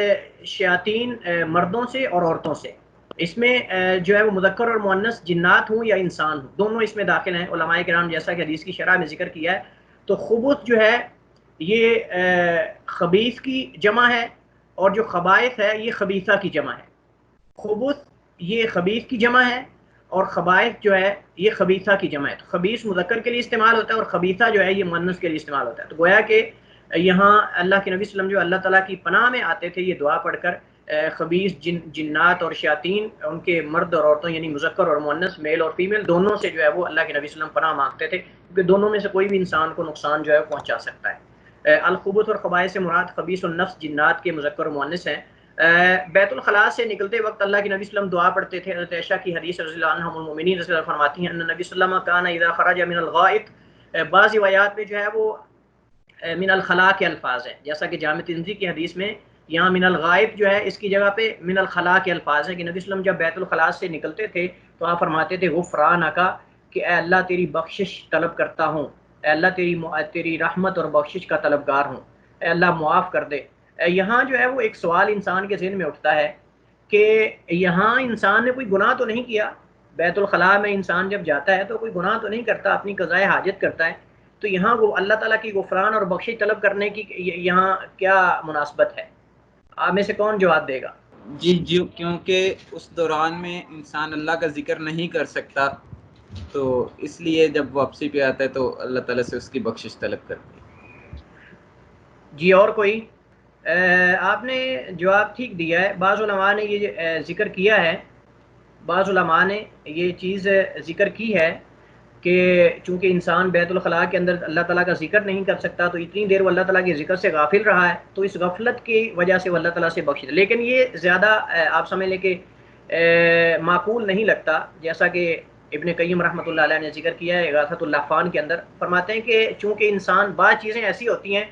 شیاطین مردوں سے اور عورتوں سے۔ اس میں جو ہے وہ مذکر اور مؤنث جنات ہوں یا انسان ہوں، دونوں اس میں داخل ہیں۔ علماء کرام جیسا کہ حدیث کی شرح میں ذکر کیا ہے، تو خبث جو ہے یہ خبیث کی جمع ہے، اور جو خبائث ہے یہ خبیثہ کی جمع ہے۔ خبث یہ خبیث کی جمع ہے، اور خبائث جو ہے یہ خبیثہ کی جمع ہے۔ تو خبیث مذکر کے لیے استعمال ہوتا ہے، اور خبیثہ جو ہے یہ مؤنث کے لیے استعمال ہوتا ہے۔ تو گویا کہ یہاں اللہ کے نبی صلی اللہ علیہ وسلم جو اللہ تعالیٰ کی پناہ میں آتے تھے یہ دعا پڑھ کر، خبیث جنات اور شیاطین، ان کے مرد اور عورتوں یعنی مذکر اور مؤنث، میل اور فیمیل، دونوں سے جو ہے وہ اللہ کے نبی صلی اللہ علیہ وسلم پناہ مانگتے تھے، کیونکہ دونوں میں سے کوئی بھی انسان کو نقصان جو ہے پہنچا سکتا ہے۔ الخبث اور خبائث سے مراد خبیث النفس جنات کے مذکر اور مؤنث ہیں۔ بیت الخلاء سے نکلتے وقت اللہ کے نبی صلی اللہ علیہ وسلم دعا پڑھتے تھے۔ حضرت عائشہ کی حدیث رضی اللہ عنہا ام المؤمنین رضی اللہ عنہا فرماتی ہیں ان نبی صلی اللہ علیہ وسلم کان اذا خرج من الغائط، بعض روایات میں جو ہے وہ من الخلاء کے الفاظ ہیں، جیسا کہ جامع ترمذی کی حدیث میں یہاں من الغائط جو ہے اس کی جگہ پہ من الخلاء کے الفاظ ہیں، کہ نبی صلی اللہ علیہ وسلم جب بیت الخلاء سے نکلتے تھے تو آپ فرماتے تھے غفرانک، کہ اے اللہ تیری بخشش طلب کرتا ہوں، اے اللہ تیری رحمت اور بخشش کا طلبگار ہوں، اے اللہ معاف کر دے۔ یہاں جو ہے وہ ایک سوال انسان کے ذہن میں اٹھتا ہے کہ یہاں انسان نے کوئی گناہ تو نہیں کیا، بیت الخلاء میں انسان جب جاتا ہے تو کوئی گناہ تو نہیں کرتا، اپنی قضائے حاجت کرتا ہے، تو یہاں وہ اللہ تعالیٰ کی غفران اور بخشش طلب کرنے کی یہاں کیا مناسبت ہے؟ آپ میں سے کون جواب دے گا؟ جی کیونکہ اس دوران میں انسان اللہ کا ذکر نہیں کر سکتا، تو اس لیے جب واپسی پہ آتا ہے تو اللہ تعالیٰ سے اس کی بخشش طلب کرتے ہیں۔ جی اور کوئی؟ آپ نے جواب ٹھیک دیا ہے۔ بعض علماء نے یہ ذکر کیا ہے، بعض علماء نے یہ چیز ذکر کی ہے کہ چونکہ انسان بیت الخلاء کے اندر اللہ تعالیٰ کا ذکر نہیں کر سکتا، تو اتنی دیر وہ اللہ تعالیٰ کے ذکر سے غافل رہا ہے، تو اس غفلت کی وجہ سے وہ اللہ تعالیٰ سے بخش دے۔ لیکن یہ زیادہ آپ سمجھ لیں کہ معقول نہیں لگتا، جیسا کہ ابن قیم رحمۃ اللہ علیہ نے ذکر کیا ہے اغاثۃ اللحفان کے اندر، فرماتے ہیں کہ چونکہ انسان بعض چیزیں ایسی ہوتی ہیں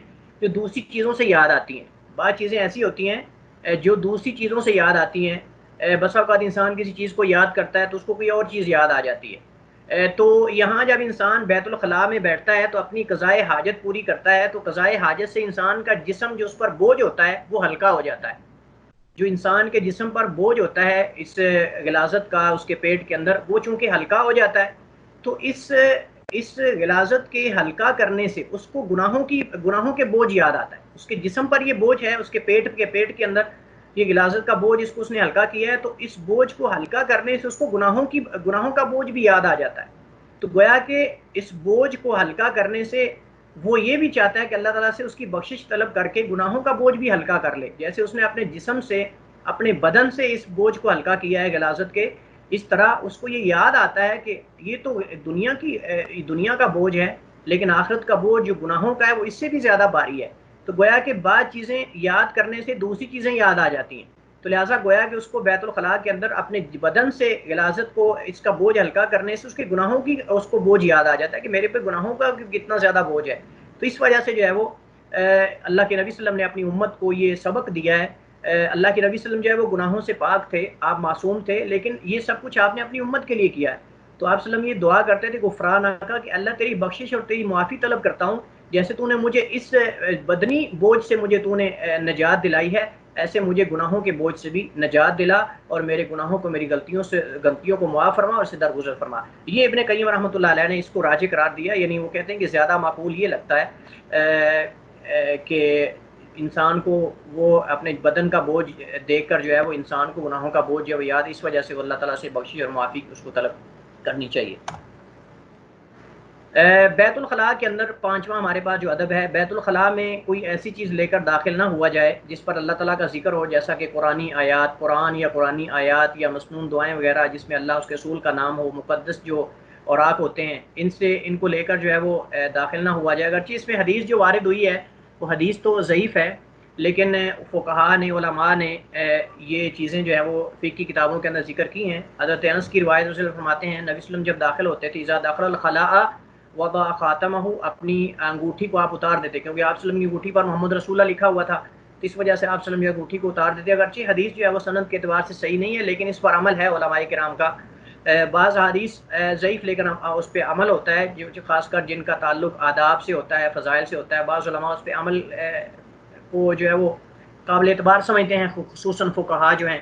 جو دوسری چیزوں سے یاد آتی ہیں، بعض چیزیں ایسی ہوتی ہیں جو دوسری چیزوں سے یاد آتی ہیں، بسا اوقات انسان کسی چیز کو یاد کرتا ہے تو اس کو کوئی اور چیز یاد آ جاتی ہے، تو یہاں جب انسان بیت الخلاء میں بیٹھتا ہے تو اپنی قضائے حاجت پوری کرتا ہے، تو قضائے حاجت سے انسان کا جسم جو اس پر بوجھ ہوتا ہے وہ ہلکا ہو جاتا ہے۔ جو انسان کے جسم پر بوجھ ہوتا ہے اس غلاظت کا اس کے پیٹ کے اندر، وہ چونکہ ہلکا ہو جاتا ہے، تو اس غلاظت کے ہلکا کرنے سے اس کو گناہوں کے بوجھ یاد آتا ہے۔ اس کے جسم پر یہ بوجھ ہے، اس کے پیٹ کے اندر یہ غلاظت کا بوجھ اس نے ہلکا کیا ہے، تو اس بوجھ کو ہلکا کرنے سے اس کو گناہوں کا بوجھ بھی یاد آ جاتا ہے۔ تو گویا کہ اس بوجھ کو ہلکا کرنے سے وہ یہ بھی چاہتا ہے کہ اللہ تعالیٰ سے اس کی بخشش طلب کر کے گناہوں کا بوجھ بھی ہلکا کر لے، جیسے اس نے اپنے جسم سے اپنے بدن سے اس بوجھ کو ہلکا کیا ہے غلاظت کے، اس طرح اس کو یہ یاد آتا ہے کہ یہ تو دنیا کا بوجھ ہے، لیکن آخرت کا بوجھ جو گناہوں کا ہے وہ اس سے بھی زیادہ بھاری ہے۔ تو گویا کہ بعض چیزیں یاد کرنے سے دوسری چیزیں یاد آ جاتی ہیں، تو لہٰذا گویا کہ اس کو بیت الخلاء کے اندر اپنے بدن سے غلاظت کو اس کا بوجھ ہلکا کرنے سے اس کے گناہوں کی اس کو بوجھ یاد آ جاتا ہے کہ میرے پہ گناہوں کا کتنا زیادہ بوجھ ہے۔ تو اس وجہ سے جو ہے وہ اللہ کے نبی صلی اللہ علیہ وسلم نے اپنی امت کو یہ سبق دیا ہے۔ اللہ کے نبی صلی اللہ علیہ وسلم جو ہے وہ گناہوں سے پاک تھے، آپ معصوم تھے، لیکن یہ سب کچھ آپ نے اپنی امت کے لیے کیا ہے۔ تو آپ صلی اللہ علیہ وسلم یہ دعا کرتے تھے غفرانک، کہ اللہ تیری بخشش اور تیری معافی طلب کرتا ہوں، جیسے تو نے مجھے اس بدنی بوجھ سے مجھے تو نے نجات دلائی ہے، ایسے مجھے گناہوں کے بوجھ سے بھی نجات دلا، اور میرے گناہوں کو میری غلطیوں کو معاف فرما اور اس سے درگزر فرما۔ یہ ابن قیم رحمۃ اللہ علیہ نے اس کو راجح قرار دیا، یعنی وہ کہتے ہیں کہ زیادہ معقول یہ لگتا ہے کہ انسان کو وہ اپنے بدن کا بوجھ دیکھ کر جو ہے وہ انسان کو گناہوں کا بوجھ جو یاد، اس وجہ سے وہ اللہ تعالیٰ سے بخشش اور معافی اس کو طلب کرنی چاہیے۔ بیت الخلاء کے اندر پانچواں ہمارے پاس جو ادب ہے، بیت الخلاء میں کوئی ایسی چیز لے کر داخل نہ ہوا جائے جس پر اللہ تعالیٰ کا ذکر ہو، جیسا کہ قرآنی آیات یا مسنون دعائیں وغیرہ جس میں اللہ اس کے رسول کا نام ہو، مقدس جو اوراق ہوتے ہیں ان کو لے کر جو ہے وہ داخل نہ ہوا جائے۔ اگرچہ اس میں حدیث جو وارد ہوئی ہے وہ حدیث تو ضعیف ہے، لیکن فقہاء نے، علماء نے یہ چیزیں جو ہے وہ فقہ کی کتابوں کے اندر ذکر کی ہیں۔ حضرت انس کی روایت سے فرماتے ہیں نبی صلی اللہ علیہ وسلم جب داخل ہوتے تھے اذا دخل الخلاء وضع خاتمہ، اپنی انگوٹھی کو آپ اتار دیتے، کیونکہ آپ صلی اللہ علیہ وسلم کی انگوٹھی پر محمد رسول اللہ لکھا ہوا تھا، تو اس وجہ سے آپ صلی اللہ علیہ وسلم انگوٹھی کو اتار دیتے. اگرچہ حدیث جو ہے وہ سند کے اعتبار سے صحیح نہیں ہے، لیکن اس پر عمل ہے علماء کرام کا. بعض حدیث ضعیف لیکن اس پہ عمل ہوتا ہے، جو خاص کر جن کا تعلق آداب سے ہوتا ہے، فضائل سے ہوتا ہے. بعض علماء اس پہ عمل کو جو ہے وہ قابل اعتبار سمجھتے ہیں، خصوصاً فقہا جو ہیں.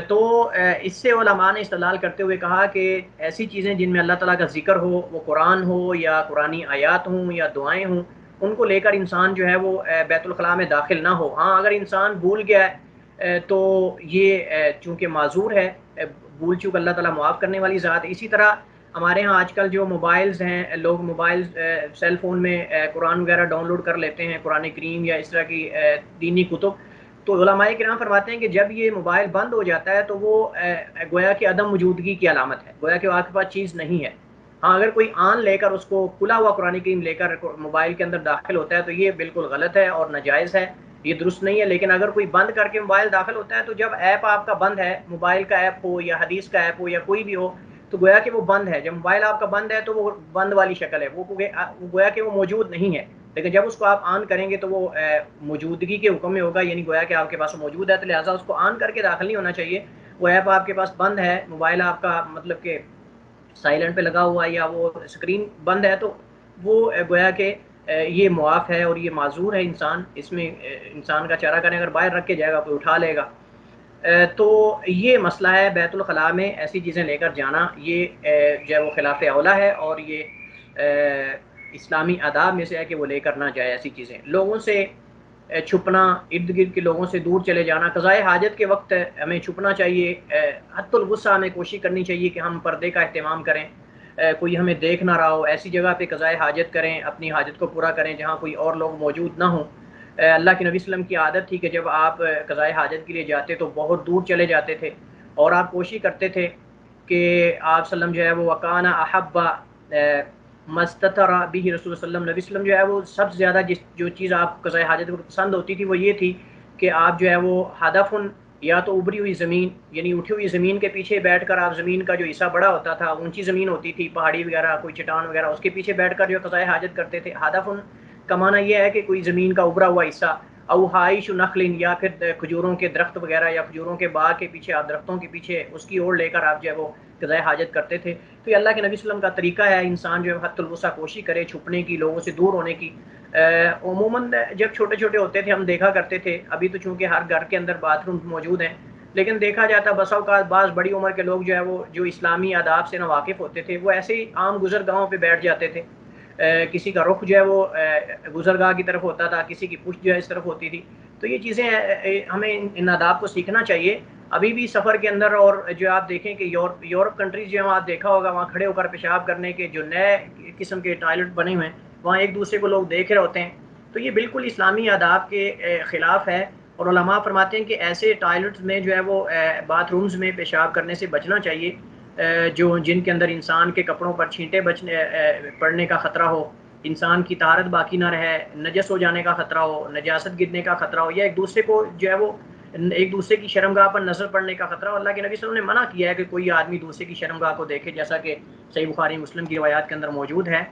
تو اس سے علماء نے استدلال کرتے ہوئے کہا کہ ایسی چیزیں جن میں اللہ تعالیٰ کا ذکر ہو، وہ قرآن ہو یا قرآنی آیات ہوں یا دعائیں ہوں، ان کو لے کر انسان جو ہے وہ بیت الخلاء میں داخل نہ ہو. ہاں اگر انسان بھول گیا ہے تو یہ چونکہ معذور ہے، بھول چوک اللہ تعالیٰ معاف کرنے والی ذات. اسی طرح ہمارے ہاں آج کل جو موبائلز ہیں، لوگ موبائل سیل فون میں قرآن وغیرہ ڈاؤن لوڈ کر لیتے ہیں، قرآن کریم یا اس طرح کی دینی کتب. تو علماء کرام فرماتے ہیں کہ جب یہ موبائل بند ہو جاتا ہے تو وہ گویا کہ عدم موجودگی کی علامت ہے، گویا کہ آپ کے پاس چیز نہیں ہے. ہاں اگر کوئی آن لے کر اس کو کھلا ہوا قرآن کریم لے کر موبائل کے اندر داخل ہوتا ہے تو یہ بالکل غلط ہے اور ناجائز ہے، یہ درست نہیں ہے. لیکن اگر کوئی بند کر کے موبائل داخل ہوتا ہے تو جب ایپ آپ کا بند ہے، موبائل کا ایپ ہو یا حدیث کا ایپ ہو یا کوئی بھی ہو، تو گویا کہ وہ بند ہے. جب موبائل آپ کا بند ہے تو وہ بند والی شکل ہے، وہ گویا کہ وہ موجود نہیں ہے. لیکن جب اس کو آپ آن کریں گے تو وہ موجودگی کے حکم میں ہوگا، یعنی گویا کہ آپ کے پاس موجود ہے. تو لہٰذا اس کو آن کر کے داخل نہیں ہونا چاہیے. وہ ایپ آپ کے پاس بند ہے، موبائل آپ کا مطلب کہ سائلنٹ پہ لگا ہوا ہے یا وہ اسکرین بند ہے، تو وہ گویا کہ یہ معاف ہے اور یہ معذور ہے. انسان اس میں انسان کا چارہ کریں، اگر باہر رکھ کے جائے گا کوئی اٹھا لے گا. تو یہ مسئلہ ہے بیت الخلاء میں ایسی چیزیں لے کر جانا، یہ جو ہے وہ خلاف اولا ہے اور یہ اسلامی آداب میں سے ہے کہ وہ لے کر نہ جائے ایسی چیزیں. لوگوں سے چھپنا، ارد گرد کے لوگوں سے دور چلے جانا. قضائے حاجت کے وقت ہمیں چھپنا چاہیے، حت الغصہ ہمیں کوشش کرنی چاہیے کہ ہم پردے کا اہتمام کریں، کوئی ہمیں دیکھ نہ رہا ہو. ایسی جگہ پہ قضائے حاجت کریں، اپنی حاجت کو پورا کریں جہاں کوئی اور لوگ موجود نہ ہوں. اللہ کے نبی صلی اللہ علیہ وسلم کی عادت تھی کہ جب آپ قضائے حاجت کے لیے جاتے تو بہت دور چلے جاتے تھے، اور آپ کوشش کرتے تھے کہ آپ صلی اللہ علیہ وسلم جو ہے وہ وکانہ احب مستتر بھی رسول صلی اللہ علیہ وسلم جو ہے وہ سب سے زیادہ جو چیز آپ قضائے حاجت کو پسند ہوتی تھی وہ یہ تھی کہ آپ جو ہے وہ ہدفن، یا تو ابری ہوئی زمین یعنی اٹھی ہوئی زمین کے پیچھے بیٹھ کر، آپ زمین کا جو حصہ بڑا ہوتا تھا، اونچی زمین ہوتی تھی، پہاڑی وغیرہ کوئی چٹان وغیرہ، اس کے پیچھے بیٹھ کر جو قضائے حاجت کرتے تھے. ہدفن کا معنی یہ ہے کہ کوئی زمین کا ابرا ہوا حصہ، او ہائش نخل، یا پھر کھجوروں کے درخت وغیرہ یا کھجوروں کے باغ کے پیچھے، آپ درختوں کے پیچھے اس کی اوڑ لے کر آپ جو ہے وہ قضائے حاجت کرتے تھے. تو یہ اللہ کے نبی صلی اللہ علیہ وسلم کا طریقہ ہے، انسان جو ہے حت الوسع کوشش کرے چھپنے کی، لوگوں سے دور ہونے کی. عموماً جب چھوٹے چھوٹے ہوتے تھے ہم دیکھا کرتے تھے، ابھی تو چونکہ ہر گھر کے اندر باتھ روم موجود ہیں، لیکن دیکھا جاتا بسا اوقات بعض بڑی عمر کے لوگ جو ہے وہ جو اسلامی آداب سے ناواقف ہوتے تھے، وہ ایسے ہی عام گزرگاہوں پہ بیٹھ جاتے تھے. کسی کا رخ جو ہے وہ گزرگاہ کی طرف ہوتا تھا، کسی کی پشت جو ہے اس طرف ہوتی تھی. تو یہ چیزیں ہمیں ان آداب کو سیکھنا چاہیے. ابھی بھی سفر کے اندر، اور جو آپ دیکھیں کہ یورپ کنٹریز جو آپ دیکھا ہوگا، وہاں کھڑے ہو کر پیشاب کرنے کے جو نئے قسم کے ٹوائلٹ بنے ہوئے ہیں، وہاں ایک دوسرے کو لوگ دیکھ رہے ہوتے ہیں. تو یہ بالکل اسلامی آداب کے خلاف ہے، اور علماء فرماتے ہیں کہ ایسے ٹوائلٹس میں جو ہے وہ باتھ رومز میں پیشاب کرنے سے بچنا چاہیے جن کے اندر انسان کے کپڑوں پر چھینٹے پڑنے کا خطرہ ہو، انسان کی طہارت باقی نہ رہے، نجس ہو جانے کا خطرہ ہو، نجاست گرنے کا خطرہ ہو، یا ایک دوسرے کو جو ہے وہ ایک دوسرے کی شرمگاہ پر نظر پڑنے کا خطرہ ہو. اللہ کے نبی صلی اللہ علیہ وسلم نے منع کیا ہے کہ کوئی آدمی دوسرے کی شرمگاہ کو دیکھے، جیسا کہ صحیح بخاری مسلم کی روایات کے اندر موجود ہے.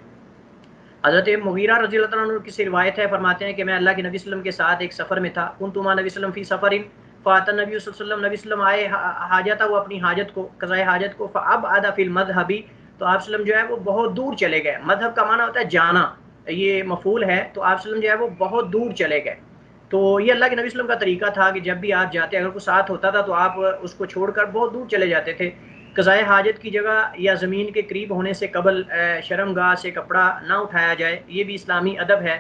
حضرت مغیرہ رضی اللہ عنہ کی سے روایت ہے، فرماتے ہیں کہ میں اللہ کے نبی صلی اللہ علیہ وسلم کے ساتھ ایک سفر میں تھا. کنت مع نبی صلی اللہ علیہ وسلم فی سفر فات النبی صلی اللہ علیہ وسلم، نبی صلی اللہ علیہ وسلم آئے حاجت، وہ اپنی حاجت کو، قضائے حاجت کو، فابعد فی المذهب، تو آپ صلی اللہ علیہ وسلم جو ہے وہ بہت دور چلے گئے. مذہب کا معنی ہوتا ہے جانا، یہ مفعول ہے، تو آپ صلی اللہ علیہ وسلم جو ہے وہ بہت دور چلے گئے. تو یہ اللہ کے نبی صلی اللہ علیہ وسلم کا طریقہ تھا کہ جب بھی آپ جاتے، اگر کوئی ساتھ ہوتا تھا تو آپ اس کو چھوڑ کر بہت دور چلے جاتے تھے. قضائے حاجت کی جگہ یا زمین کے قریب ہونے سے قبل شرمگاہ سے کپڑا نہ اٹھایا جائے، یہ بھی اسلامی ادب ہے.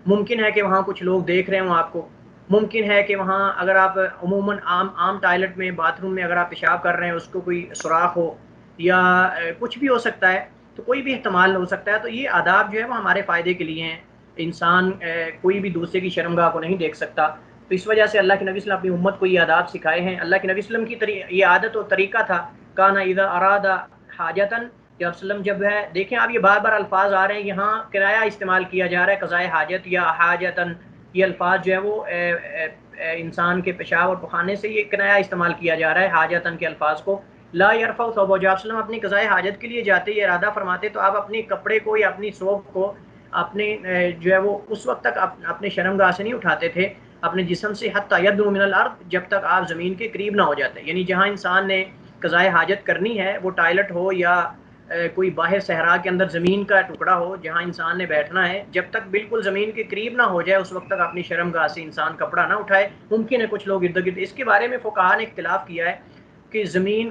ممکن ہے کہ وہاں کچھ لوگ دیکھ رہے ہوں آپ کو، ممکن ہے کہ وہاں اگر آپ عموماً عام ٹوائلٹ میں، باتھ روم میں اگر آپ پیشاب کر رہے ہیں، اس کو کوئی سوراخ ہو یا کچھ بھی ہو سکتا ہے، تو کوئی بھی احتمال ہو سکتا ہے. تو یہ آداب جو ہے وہ ہمارے فائدے کے لیے ہیں. انسان کوئی بھی دوسرے کی شرمگاہ کو نہیں دیکھ سکتا. تو اس وجہ سے اللہ کے نبی صلی اللہ علیہ وسلم اپنی امت کو یہ آداب سکھائے ہیں. اللہ کے نبی صلی اللہ علیہ وسلم کی یہ عادت اور طریقہ تھا، کانا اذا اراد حاجتن، کہ آپ وسلم جب ہے، دیکھیں آپ یہ بار بار الفاظ آ رہے ہیں، یہاں کرایہ استعمال کیا جا رہا ہے، قضائے حاجت یا حاجتن، یہ الفاظ جو ہے وہ انسان کے پیشاب اور پخانے سے یہ کنایا استعمال کیا جا رہا ہے حاجتن کے الفاظ کو. لا یرفع ثوبہ، جو آپ وسلم اپنی قضائے حاجت کے لیے جاتے، یہ ارادہ فرماتے، تو آپ اپنے کپڑے کو یا اپنی ثوب کو اپنے جو ہے وہ اس وقت تک اپنے شرمگاہ سے نہیں اٹھاتے تھے اپنے جسم سے حتی یدنو من الارض، جب تک آپ زمین کے قریب نہ ہو جاتے. یعنی جہاں انسان نے قضائے حاجت کرنی ہے، وہ ٹائلٹ ہو یا کوئی باہر صحرا کے اندر زمین کا ٹکڑا ہو جہاں انسان نے بیٹھنا ہے، جب تک بالکل زمین کے قریب نہ ہو جائے اس وقت تک اپنی شرمگاہ سے انسان کپڑا نہ اٹھائے. ممکن ہے کچھ لوگ ارد گرد اس کے بارے میں فقہاء نے اختلاف کیا ہے کہ زمین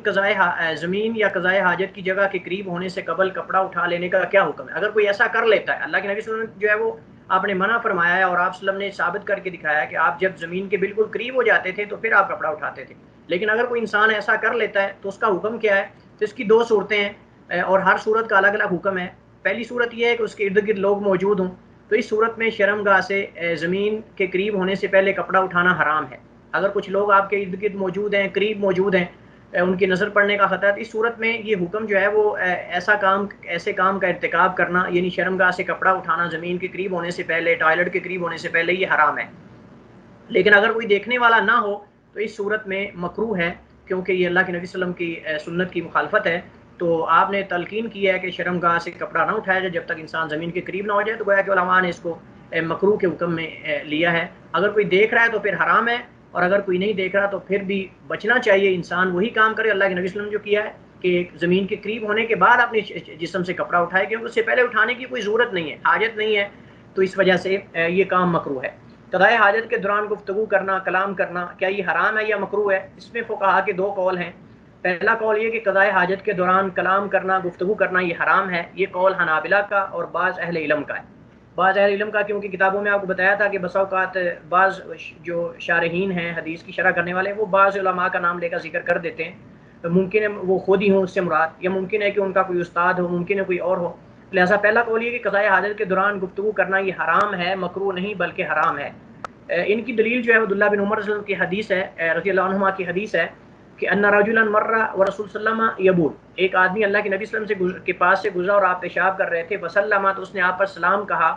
یا قضائے حاجت کی جگہ کے قریب ہونے سے قبل کپڑا اٹھا لینے کا کیا حکم ہے. اگر کوئی ایسا کر لیتا ہے، اللہ کے نبی صلی اللہ علیہ وسلم جو ہے وہ آپ نے منع فرمایا ہے، اور آپ صلی اللہ علیہ وسلم نے ثابت کر کے دکھایا ہے کہ آپ جب زمین کے بالکل قریب ہو جاتے تھے تو پھر آپ کپڑا اٹھاتے تھے. لیکن اگر کوئی انسان ایسا کر لیتا ہے تو اس کا حکم کیا ہے؟ تو اس کی دو صورتیں ہیں، اور ہر صورت کا الگ الگ حکم ہے. پہلی صورت یہ ہے کہ اس کے ارد گرد لوگ موجود ہوں، تو اس صورت میں شرمگاہ سے زمین کے قریب ہونے سے پہلے کپڑا اٹھانا حرام ہے. اگر کچھ لوگ آپ کے ارد گرد موجود ہیں، قریب موجود ہیں، ان کی نظر پڑنے کا خطرہ ہے، تو اس صورت میں یہ حکم جو ہے وہ ایسے کام کا ارتکاب کرنا، یعنی شرمگاہ سے کپڑا اٹھانا زمین کے قریب ہونے سے پہلے، ٹوائلٹ کے قریب ہونے سے پہلے، یہ حرام ہے. لیکن اگر کوئی دیکھنے والا نہ ہو تو اس صورت میں مکروہ ہے، کیونکہ یہ اللہ کے نبی صلی اللہ علیہ وسلم کی سنت کی مخالفت ہے. تو آپ نے تلقین کیا ہے کہ شرمگاہ سے کپڑا نہ اٹھایا جائے جب تک انسان زمین کے قریب نہ ہو جائے. تو گویا کہ علماء نے اس کو مکروہ کے حکم میں لیا ہے. اگر کوئی دیکھ رہا ہے تو پھر حرام ہے، اور اگر کوئی نہیں دیکھ رہا تو پھر بھی بچنا چاہیے. انسان وہی کام کرے اللہ کے نبی صلی اللہ علیہ وسلم جو کیا ہے کہ زمین کے قریب ہونے کے بعد اپنے جسم سے کپڑا اٹھائے، کیونکہ اس سے پہلے اٹھانے کی کوئی ضرورت نہیں ہے، حاجت نہیں ہے. تو اس وجہ سے یہ کام مکروہ ہے. قضائے حاجت کے دوران گفتگو کرنا، کلام کرنا، کیا یہ حرام ہے یا مکروہ ہے؟ اس میں فقہاء کے دو قول ہیں. پہلا قول یہ کہ قضائے حاجت کے دوران کلام کرنا، گفتگو کرنا یہ حرام ہے. یہ قول حنابلہ کا اور بعض اہل علم کا ہے. بعض اہل علم کا کیونکہ کتابوں میں آپ کو بتایا تھا کہ بسا اوقات بعض جو شارحین ہیں، حدیث کی شرح کرنے والے، وہ بعض علماء کا نام لے کر ذکر کر دیتے ہیں. ممکن ہے وہ خود ہی ہوں اس سے مراد، یا ممکن ہے کہ ان کا کوئی استاد ہو، ممکن ہے کوئی اور ہو. لہٰذا پہلا قول یہ کہ قضائے حاجت کے دوران گفتگو کرنا یہ حرام ہے، مکروہ نہیں بلکہ حرام ہے. ان کی دلیل جو ہے عبداللہ بن عمر رضی اللہ عنہ کی حدیث ہے، رضی اللہ عنہما کی حدیث ہے کہ ان رجلا مر ورسول صلی اللہ علیہ وسلم یبول، ایک آدمی اللہ کے نبی صلی اللہ علیہ وسلم کے پاس سے گزرا اور آپ پیشاب کر رہے تھے. وسلم، تو اس نے آپ پر سلام کہا.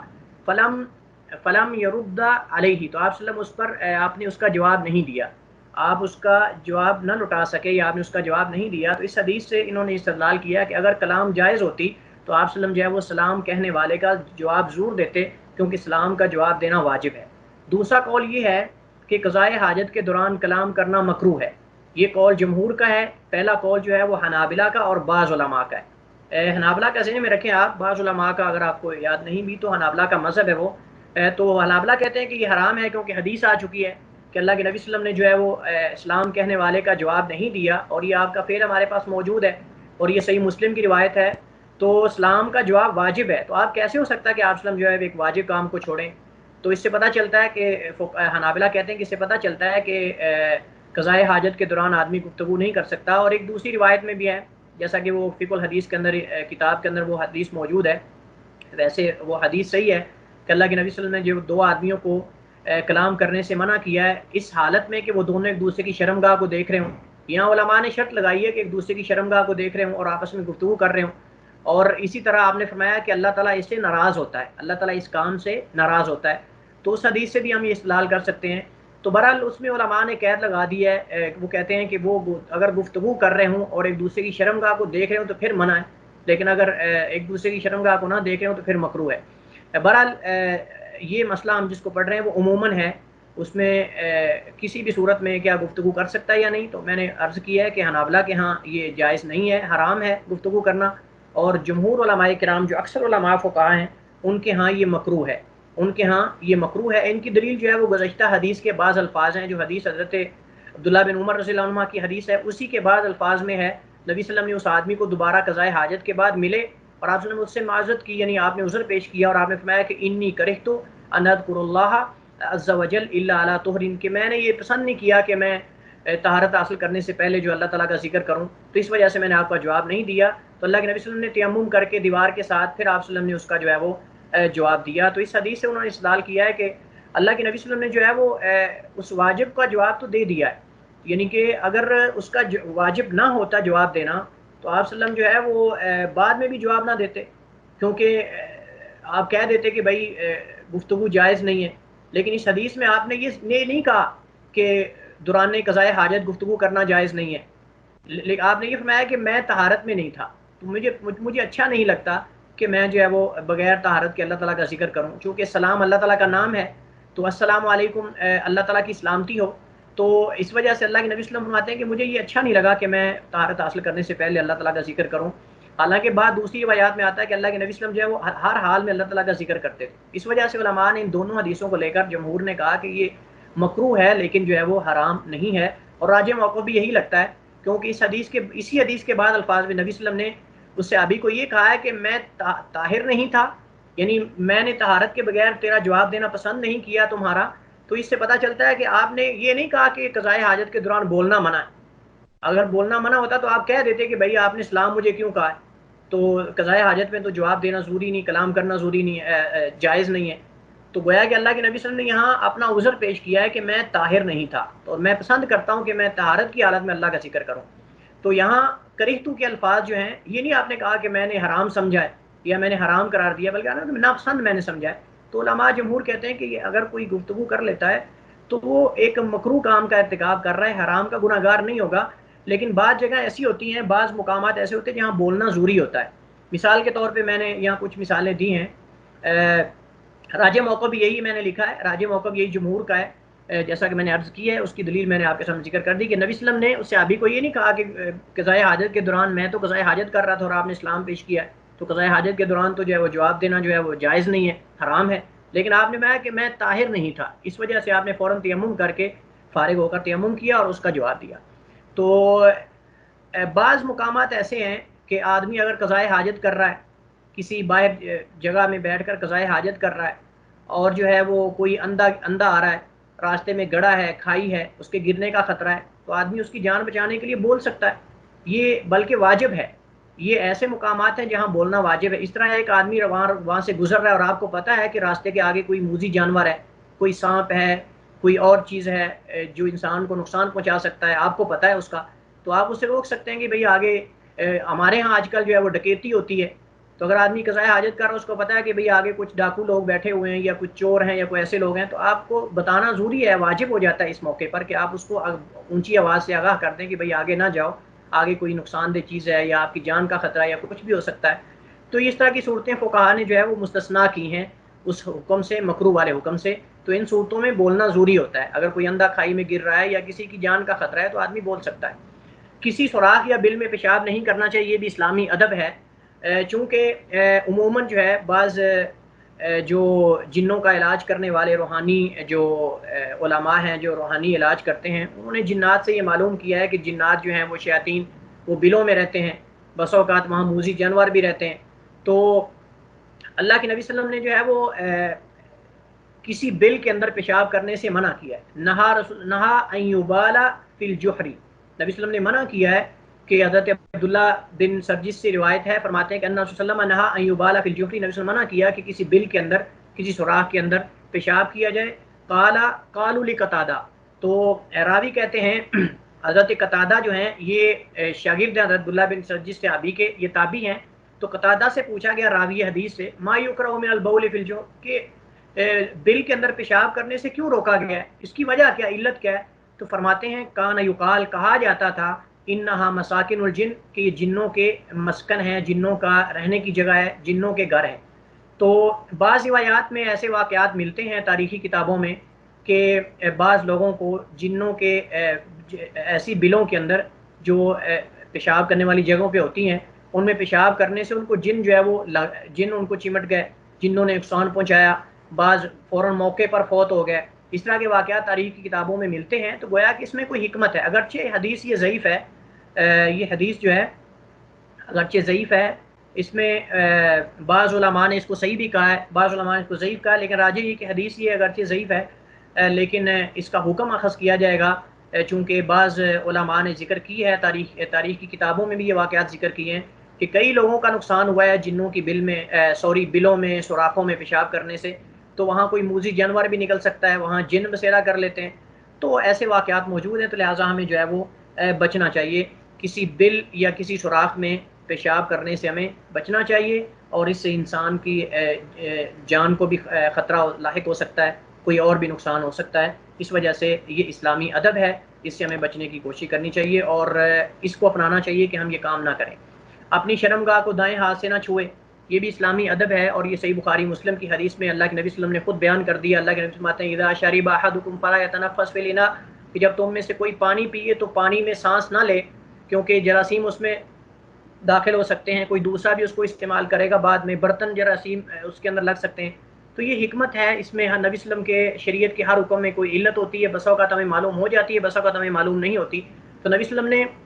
فلم یرد علیہ، تو آپ صلی اللہ علیہ وسلم اس پر آپ نے اس کا جواب نہیں دیا، آپ اس کا جواب نہ لوٹا سکے یا آپ نے اس کا جواب نہیں دیا. تو اس حدیث سے انہوں نے استدلال کیا کہ اگر کلام جائز ہوتی تو آپ صلی اللہ علیہ وسلم جو ہے وہ سلام کہنے والے کا جواب ضرور دیتے، کیونکہ سلام کا جواب دینا واجب ہے. دوسرا قول یہ ہے کہ قضائے حاجت کے دوران کلام کرنا مکروہ ہے. یہ قول جمہور کا ہے. پہلا قول جو ہے وہ حنابلہ کا اور بعض علماء کا ہے. حنابلہ کا ذہن میں رکھیں آپ، بعض علماء کا اگر آپ کو یاد نہیں بھی تو حنابلہ کا مذہب ہے وہ. تو حنابلہ کہتے ہیں کہ یہ حرام ہے کیونکہ حدیث آ چکی ہے کہ اللہ کے نبی صلی اللہ علیہ وسلم نے جو ہے وہ اسلام کہنے والے کا جواب نہیں دیا، اور یہ آپ کا فعل ہمارے پاس موجود ہے اور یہ صحیح مسلم کی روایت ہے. تو اسلام کا جواب واجب ہے، تو آپ کیسے ہو سکتا ہے کہ آپ جو ہے ایک واجب کام کو چھوڑیں؟ تو اس سے پتہ چلتا ہے کہ حنابلہ کہتے ہیں کہ اس سے پتہ چلتا ہے کہ قضائے حاجت کے دوران آدمی گفتگو نہیں کر سکتا. اور ایک دوسری روایت میں بھی ہے، جیسا کہ وہ فقہ الحدیث کے اندر کتاب کے اندر وہ حدیث موجود ہے. ویسے وہ حدیث صحیح ہے کہ اللہ کے نبی صلی اللہ علیہ وسلم نے جو دو آدمیوں کو کلام کرنے سے منع کیا ہے اس حالت میں کہ وہ دونوں ایک دوسرے کی شرمگاہ کو دیکھ رہے ہوں. یہاں علماء نے شرط لگائی ہے کہ ایک دوسرے کی شرمگاہ کو دیکھ رہے ہوں اور آپس میں گفتگو کر رہے ہوں. اور اسی طرح آپ نے فرمایا کہ اللہ تعالیٰ اس سے ناراض ہوتا ہے، اللہ تعالیٰ اس کام سے ناراض ہوتا ہے. تو اس حدیث سے بھی ہم یہ استدلال کر سکتے ہیں. تو بہرحال اس میں علماء نے قید لگا دی ہے، وہ کہتے ہیں کہ وہ اگر گفتگو کر رہے ہوں اور ایک دوسرے کی شرمگاہ کو دیکھ رہے ہوں تو پھر منع ہے، لیکن اگر ایک دوسرے کی شرمگاہ کو نہ دیکھ رہے ہوں تو پھر مکروہ ہے. بہرحال یہ مسئلہ ہم جس کو پڑھ رہے ہیں وہ عموماً ہے، اس میں کسی بھی صورت میں کیا گفتگو کر سکتا ہے یا نہیں. تو میں نے عرض کیا ہے کہ حنابلہ کے ہاں یہ جائز نہیں ہے، حرام ہے گفتگو کرنا. اور جمہور علماء کرام جو اکثر علماء فقہاء ہیں ان کے ہاں یہ مکروہ ہے، ان کے ہاں یہ مکروہ ہے. ان کی دلیل جو ہے وہ گزشتہ حدیث کے بعض الفاظ ہیں، جو حدیث حضرت عبداللہ بن عمر رضی اللہ عنہ کی حدیث ہے، اسی کے بعض الفاظ میں ہے نبی صلی اللہ علیہ وسلم نے اس آدمی کو دوبارہ قضائے حاجت کے بعد ملے اور آپ نے مجھ سے معذرت کی، یعنی آپ نے عذر پیش کیا اور آپ نے فرمایا کہ انی کرہت ان اذکر اللہ عز وجل الا علی طہر، کہ میں نے یہ پسند نہیں کیا کہ میں طہارت حاصل کرنے سے پہلے جو اللہ تعالیٰ کا ذکر کروں، تو اس وجہ سے میں نے آپ کا جواب نہیں دیا. تو اللہ کے نبی صلی اللہ علیہ وسلم نے تیمم کر کے دیوار کے ساتھ پھر آپ صلی اللہ علیہ وسلم نے اس کا جو ہے وہ جواب دیا. تو اس حدیث سے انہوں نے استدلال کیا ہے کہ اللہ کے نبی صلی اللہ علیہ وسلم نے جو ہے وہ اس واجب کا جواب تو دے دیا ہے، یعنی کہ اگر اس کا واجب نہ ہوتا جواب دینا تو آپ صلی اللہ علیہ وسلم جو ہے وہ بعد میں بھی جواب نہ دیتے، کیونکہ آپ کہہ دیتے کہ بھائی گفتگو جائز نہیں ہے. لیکن اس حدیث میں آپ نے یہ نہیں کہا کہ دوران قضائے حاجت گفتگو کرنا جائز نہیں ہے، لیکن آپ نے یہ فرمایا کہ میں طہارت میں نہیں تھا، تو مجھے اچھا نہیں لگتا کہ میں جو ہے وہ بغیر طہارت کے اللہ تعالیٰ کا ذکر کروں، چونکہ سلام اللہ تعالیٰ کا نام ہے. تو السلام علیکم اللہ تعالیٰ کی سلامتی ہو. تو اس وجہ سے اللہ کے نبی صلی اللہ علیہ وسلم فرماتے ہیں کہ مجھے یہ اچھا نہیں لگا کہ میں طہارت حاصل کرنے سے پہلے اللہ تعالیٰ کا ذکر کروں. حالانکہ بعد دوسری روایات میں آتا ہے کہ اللہ کے نبی صلی اللہ علیہ وسلم جو ہے وہ ہر حال میں اللہ تعالیٰ کا ذکر کرتے تھے. اس وجہ سے علماء نے ان دونوں حدیثوں کو لے کر جمہور نے کہا کہ یہ مکروہ ہے لیکن جو ہے وہ حرام نہیں ہے. اور راجح موقع بھی یہی لگتا ہے کیونکہ اسی حدیث کے بعد الفاظ میں نبی صلی اللہ علیہ وسلم نے اس صحابی کو یہ کہا ہے کہ میں طاہر نہیں تھا، یعنی میں نے طہارت کے بغیر تیرا جواب دینا پسند نہیں کیا تمہارا. تو اس سے پتہ چلتا ہے کہ آپ نے یہ نہیں کہا کہ قضائے حاجت کے دوران بولنا منع ہے. اگر بولنا منع ہوتا تو آپ کہہ دیتے کہ بھائی آپ نے سلام مجھے کیوں کہا ہے. تو قضائے حاجت میں تو جواب دینا ضروری نہیں، کلام کرنا ضروری نہیں، جائز نہیں ہے. تو گویا کہ اللہ کے نبی صلی اللہ علیہ وسلم نے یہاں اپنا عذر پیش کیا ہے کہ میں طاہر نہیں تھا اور میں پسند کرتا ہوں کہ میں طہارت کی حالت میں اللہ کا ذکر کروں. تو یہاں کرہتو کے الفاظ جو ہیں یہ نہیں آپ نے کہا کہ میں نے حرام سمجھا ہے یا میں نے حرام قرار دیا، بلکہ ناپسند میں نے سمجھا ہے. تو علماء جمہور کہتے ہیں کہ یہ اگر کوئی گفتگو کر لیتا ہے تو وہ ایک مکروہ کام کا ارتکاب کر رہا ہے، حرام کا گناہ گار نہیں ہوگا. لیکن بعض جگہ ایسی ہوتی ہیں، بعض مقامات ایسے ہوتے ہیں جہاں بولنا ضروری ہوتا ہے. مثال کے طور پہ میں نے یہاں کچھ مثالیں دی ہیں. راجح موقع بھی یہی میں نے لکھا ہے، راجح موقع بھی یہی جمہور کا ہے. جیسا کہ میں نے عرض کی ہے، اس کی دلیل میں نے آپ کے سامنے ذکر کر دی کہ نبی صلی اللہ علیہ وسلم نے اس صحابی کو یہ نہیں کہا کہ قضائے حاجت کے دوران میں تو قضائے حاجت کر رہا تھا اور آپ نے اسلام پیش کیا ہے تو قضائے حاجت کے دوران تو جو ہے وہ جواب دینا جو ہے وہ جائز نہیں ہے، حرام ہے. لیکن آپ نے کہا کہ میں طاہر نہیں تھا، اس وجہ سے آپ نے فوراً تیمم کر کے فارغ ہو کر تیمم کیا اور اس کا جواب دیا. تو بعض مقامات ایسے ہیں کہ آدمی اگر قضائے حاجت کر رہا ہے، کسی باہر جگہ میں بیٹھ کر قضائے حاجت کر رہا ہے اور جو ہے وہ کوئی اندھا آ رہا ہے، راستے میں گڑھا ہے، کھائی ہے، اس کے گرنے کا خطرہ ہے، تو آدمی اس کی جان بچانے کے لیے بول سکتا ہے. یہ بلکہ واجب ہے. یہ ایسے مقامات ہیں جہاں بولنا واجب ہے. اس طرح ایک آدمی وہاں سے گزر رہا ہے اور آپ کو پتہ ہے کہ راستے کے آگے کوئی موذی جانور ہے، کوئی سانپ ہے، کوئی اور چیز ہے جو انسان کو نقصان پہنچا سکتا ہے، آپ کو پتہ ہے اس کا، تو آپ اسے روک سکتے ہیں کہ بھئی آگے ہمارے ہاں آج کل جو ہے وہ ڈکیتی ہوتی ہے. تو اگر آدمی قضائے حاجت کر رہا ہے، اس کو پتہ ہے کہ بھئی آگے کچھ ڈاکو لوگ بیٹھے ہوئے ہیں یا کچھ چور ہیں یا کوئی ایسے لوگ ہیں، تو آپ کو بتانا ضروری ہے، واجب ہو جاتا ہے اس موقع پر کہ آپ اس کو اونچی آواز سے آگاہ کر دیں کہ بھئی آگے نہ جاؤ، آگے کوئی نقصان دہ چیز ہے یا آپ کی جان کا خطرہ ہے یا کچھ بھی ہو سکتا ہے. تو اس طرح کی صورتیں فقہاء نے جو ہے وہ مستثنیٰ کی ہیں اس حکم سے، مکروہ والے حکم سے. تو ان صورتوں میں بولنا ضروری ہوتا ہے. اگر کوئی اندھا کھائی میں گر رہا ہے یا کسی کی جان کا خطرہ ہے تو آدمی بول سکتا ہے. کسی سوراخ یا بل میں پیشاب نہیں کرنا چاہیے، یہ بھی اسلامی ادب ہے. چونکہ عموماً جو ہے بعض جو جنوں کا علاج کرنے والے روحانی جو علماء ہیں جو روحانی علاج کرتے ہیں، انہوں نے جنات سے یہ معلوم کیا ہے کہ جنات جو ہیں وہ شیاطین وہ بلوں میں رہتے ہیں، بسا اوقات وہاں موذی جانور بھی رہتے ہیں. تو اللہ کے نبی صلی اللہ علیہ وسلم نے جو ہے وہ کسی بل کے اندر پیشاب کرنے سے منع کیا ہے. نہا ان یبالا فی الجحری، نبی صلی اللہ علیہ وسلم نے منع کیا ہے کہ حضرت عبداللہ بن سرجس سے روایت ہے، فرماتے ہیں کہ انہی صلی اللہ علیہ وسلم نہا ان یبالا فی الجحری، نبی صلی اللہ علیہ وسلم منع کیا کہ کسی بل کے اندر، کسی سوراخ کے اندر پیشاب کیا جائے. قالوا لقتادہ، تو راوی کہتے ہیں حضرت قتادہ جو ہیں یہ شاگرد ہیں حضرت عبداللہ بن سرجس صحابی کے، یہ تابعی ہیں. تو قتادہ سے پوچھا گیا راوی حدیث سے ما یکرہ من البول فی الجحر، کہ بل کے اندر پیشاب کرنے سے کیوں روکا گیا ہے، اس کی وجہ کیا، علت کیا ہے. تو فرماتے ہیں کان یقال، کہا جاتا تھا انہا مساکن الجن، کہ یہ جنوں کے مسکن ہیں، جنوں کا رہنے کی جگہ ہے، جنوں کے گھر ہیں. تو بعض روایات میں ایسے واقعات ملتے ہیں تاریخی کتابوں میں کہ بعض لوگوں کو جنوں کے ایسی بلوں کے اندر جو پیشاب کرنے والی جگہوں پہ ہوتی ہیں، ان میں پیشاب کرنے سے ان کو جن جو ہے وہ جن ان کو چمٹ گئے، جنوں نے نقصان پہنچایا، بعض فوراً موقع پر فوت ہو گئے. اس طرح کے واقعات تاریخ کی کتابوں میں ملتے ہیں. تو گویا کہ اس میں کوئی حکمت ہے، اگرچہ حدیث یہ ضعیف ہے، یہ حدیث جو ہے اگرچہ ضعیف ہے، اس میں بعض علماء نے اس کو صحیح بھی کہا ہے، بعض علماء نے اس کو ضعیف کہا ہے، لیکن راجح یہ کہ حدیث یہ اگرچہ ضعیف ہے لیکن اس کا حکم اخذ کیا جائے گا، چونکہ بعض علماء نے ذکر کی ہے، تاریخ کی کتابوں میں بھی یہ واقعات ذکر کیے ہیں کہ کئی لوگوں کا نقصان ہوا ہے جنوں کی بلوں میں، سوراخوں میں پیشاب کرنے سے. تو وہاں کوئی موذی جانور بھی نکل سکتا ہے، وہاں جن بسیرا کر لیتے ہیں. تو ایسے واقعات موجود ہیں، تو لہٰذا ہمیں جو ہے وہ بچنا چاہیے. کسی بل یا کسی سوراخ میں پیشاب کرنے سے ہمیں بچنا چاہیے، اور اس سے انسان کی جان کو بھی خطرہ لاحق ہو سکتا ہے، کوئی اور بھی نقصان ہو سکتا ہے. اس وجہ سے یہ اسلامی ادب ہے، اس سے ہمیں بچنے کی کوشش کرنی چاہیے اور اس کو اپنانا چاہیے کہ ہم یہ کام نہ کریں. اپنی شرمگاہ کو دائیں ہاتھ سے نہ چھوئے، یہ بھی اسلامی ادب ہے، اور یہ صحیح بخاری مسلم کی حدیث میں اللہ کے نبی صلی اللہ علیہ وسلم نے خود بیان کر دیا۔ اللہ کے نبی فرماتے ہیں اذا شرب احدکم فلا يتنفس في الاناء، کہ جب تم میں سے کوئی پانی پیے تو پانی میں سانس نہ لے، کیونکہ جراثیم اس میں داخل ہو سکتے ہیں، کوئی دوسرا بھی اس کو استعمال کرے گا بعد میں، برتن جراثیم اس کے اندر لگ سکتے ہیں۔ تو یہ حکمت ہے اس میں، نبی صلی اللہ علیہ وسلم کے شریعت کے ہر حکم میں کوئی علت ہوتی ہے، بسا اوقات ہمیں معلوم ہو جاتی ہے، بسا اوقات ہمیں معلوم نہیں ہوتی۔ تو نبی صلی اللہ علیہ وسلم نے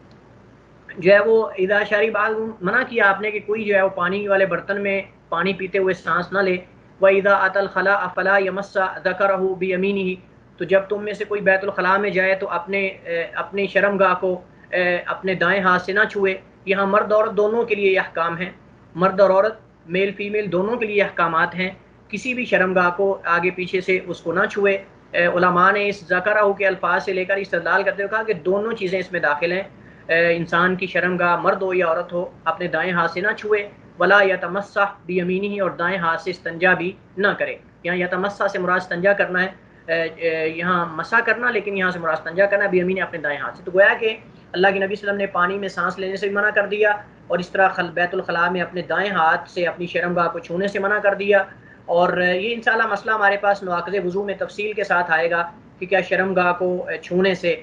جو ہے وہ اذا شرب منع کیا آپ نے کہ کوئی جو ہے وہ پانی والے برتن میں پانی پیتے ہوئے سانس نہ لے۔ وَإِذَا أَتَى الْخَلَاءَ فَلَا يَمَسَّ ذَكَرَهُ بِيَمِينِهِ، تو جب تم میں سے کوئی بیت الخلاء میں جائے تو اپنے شرمگاہ کو اپنے دائیں ہاتھ سے نہ چھوئے۔ یہاں مرد عورت دونوں کے لیے یہ احکام ہیں، مرد اور عورت میل فیمیل دونوں کے لیے احکامات ہیں، کسی بھی شرمگاہ کو آگے پیچھے سے اس کو نہ چھوئے۔ علماء نے اس ذکرہ کے الفاظ سے لے کر استدلال کرتے ہوئے کہا کہ دونوں چیزیں اس میں داخل ہیں، انسان کی شرمگاہ مرد ہو یا عورت ہو اپنے دائیں ہاتھ سے نہ چھوئے۔ ولا یتمسح بیمینہ، اور دائیں ہاتھ سے استنجا بھی نہ کرے۔ یہاں یتمسح سے مراد استنجا کرنا ہے، یہاں مسح کرنا، لیکن یہاں سے مراد استنجا کرنا ہے بیمینہ اپنے دائیں ہاتھ سے۔ تو گویا کہ اللہ کے نبی صلی اللہ علیہ وسلم نے پانی میں سانس لینے سے بھی منع کر دیا، اور اس طرح بیت الخلاء میں اپنے دائیں ہاتھ سے اپنی شرمگاہ کو چھونے سے منع کر دیا۔ اور یہ انشاءاللہ مسئلہ ہمارے پاس نواقض وضو میں تفصیل کے ساتھ آئے گا کہ کیا شرمگاہ کو چھونے سے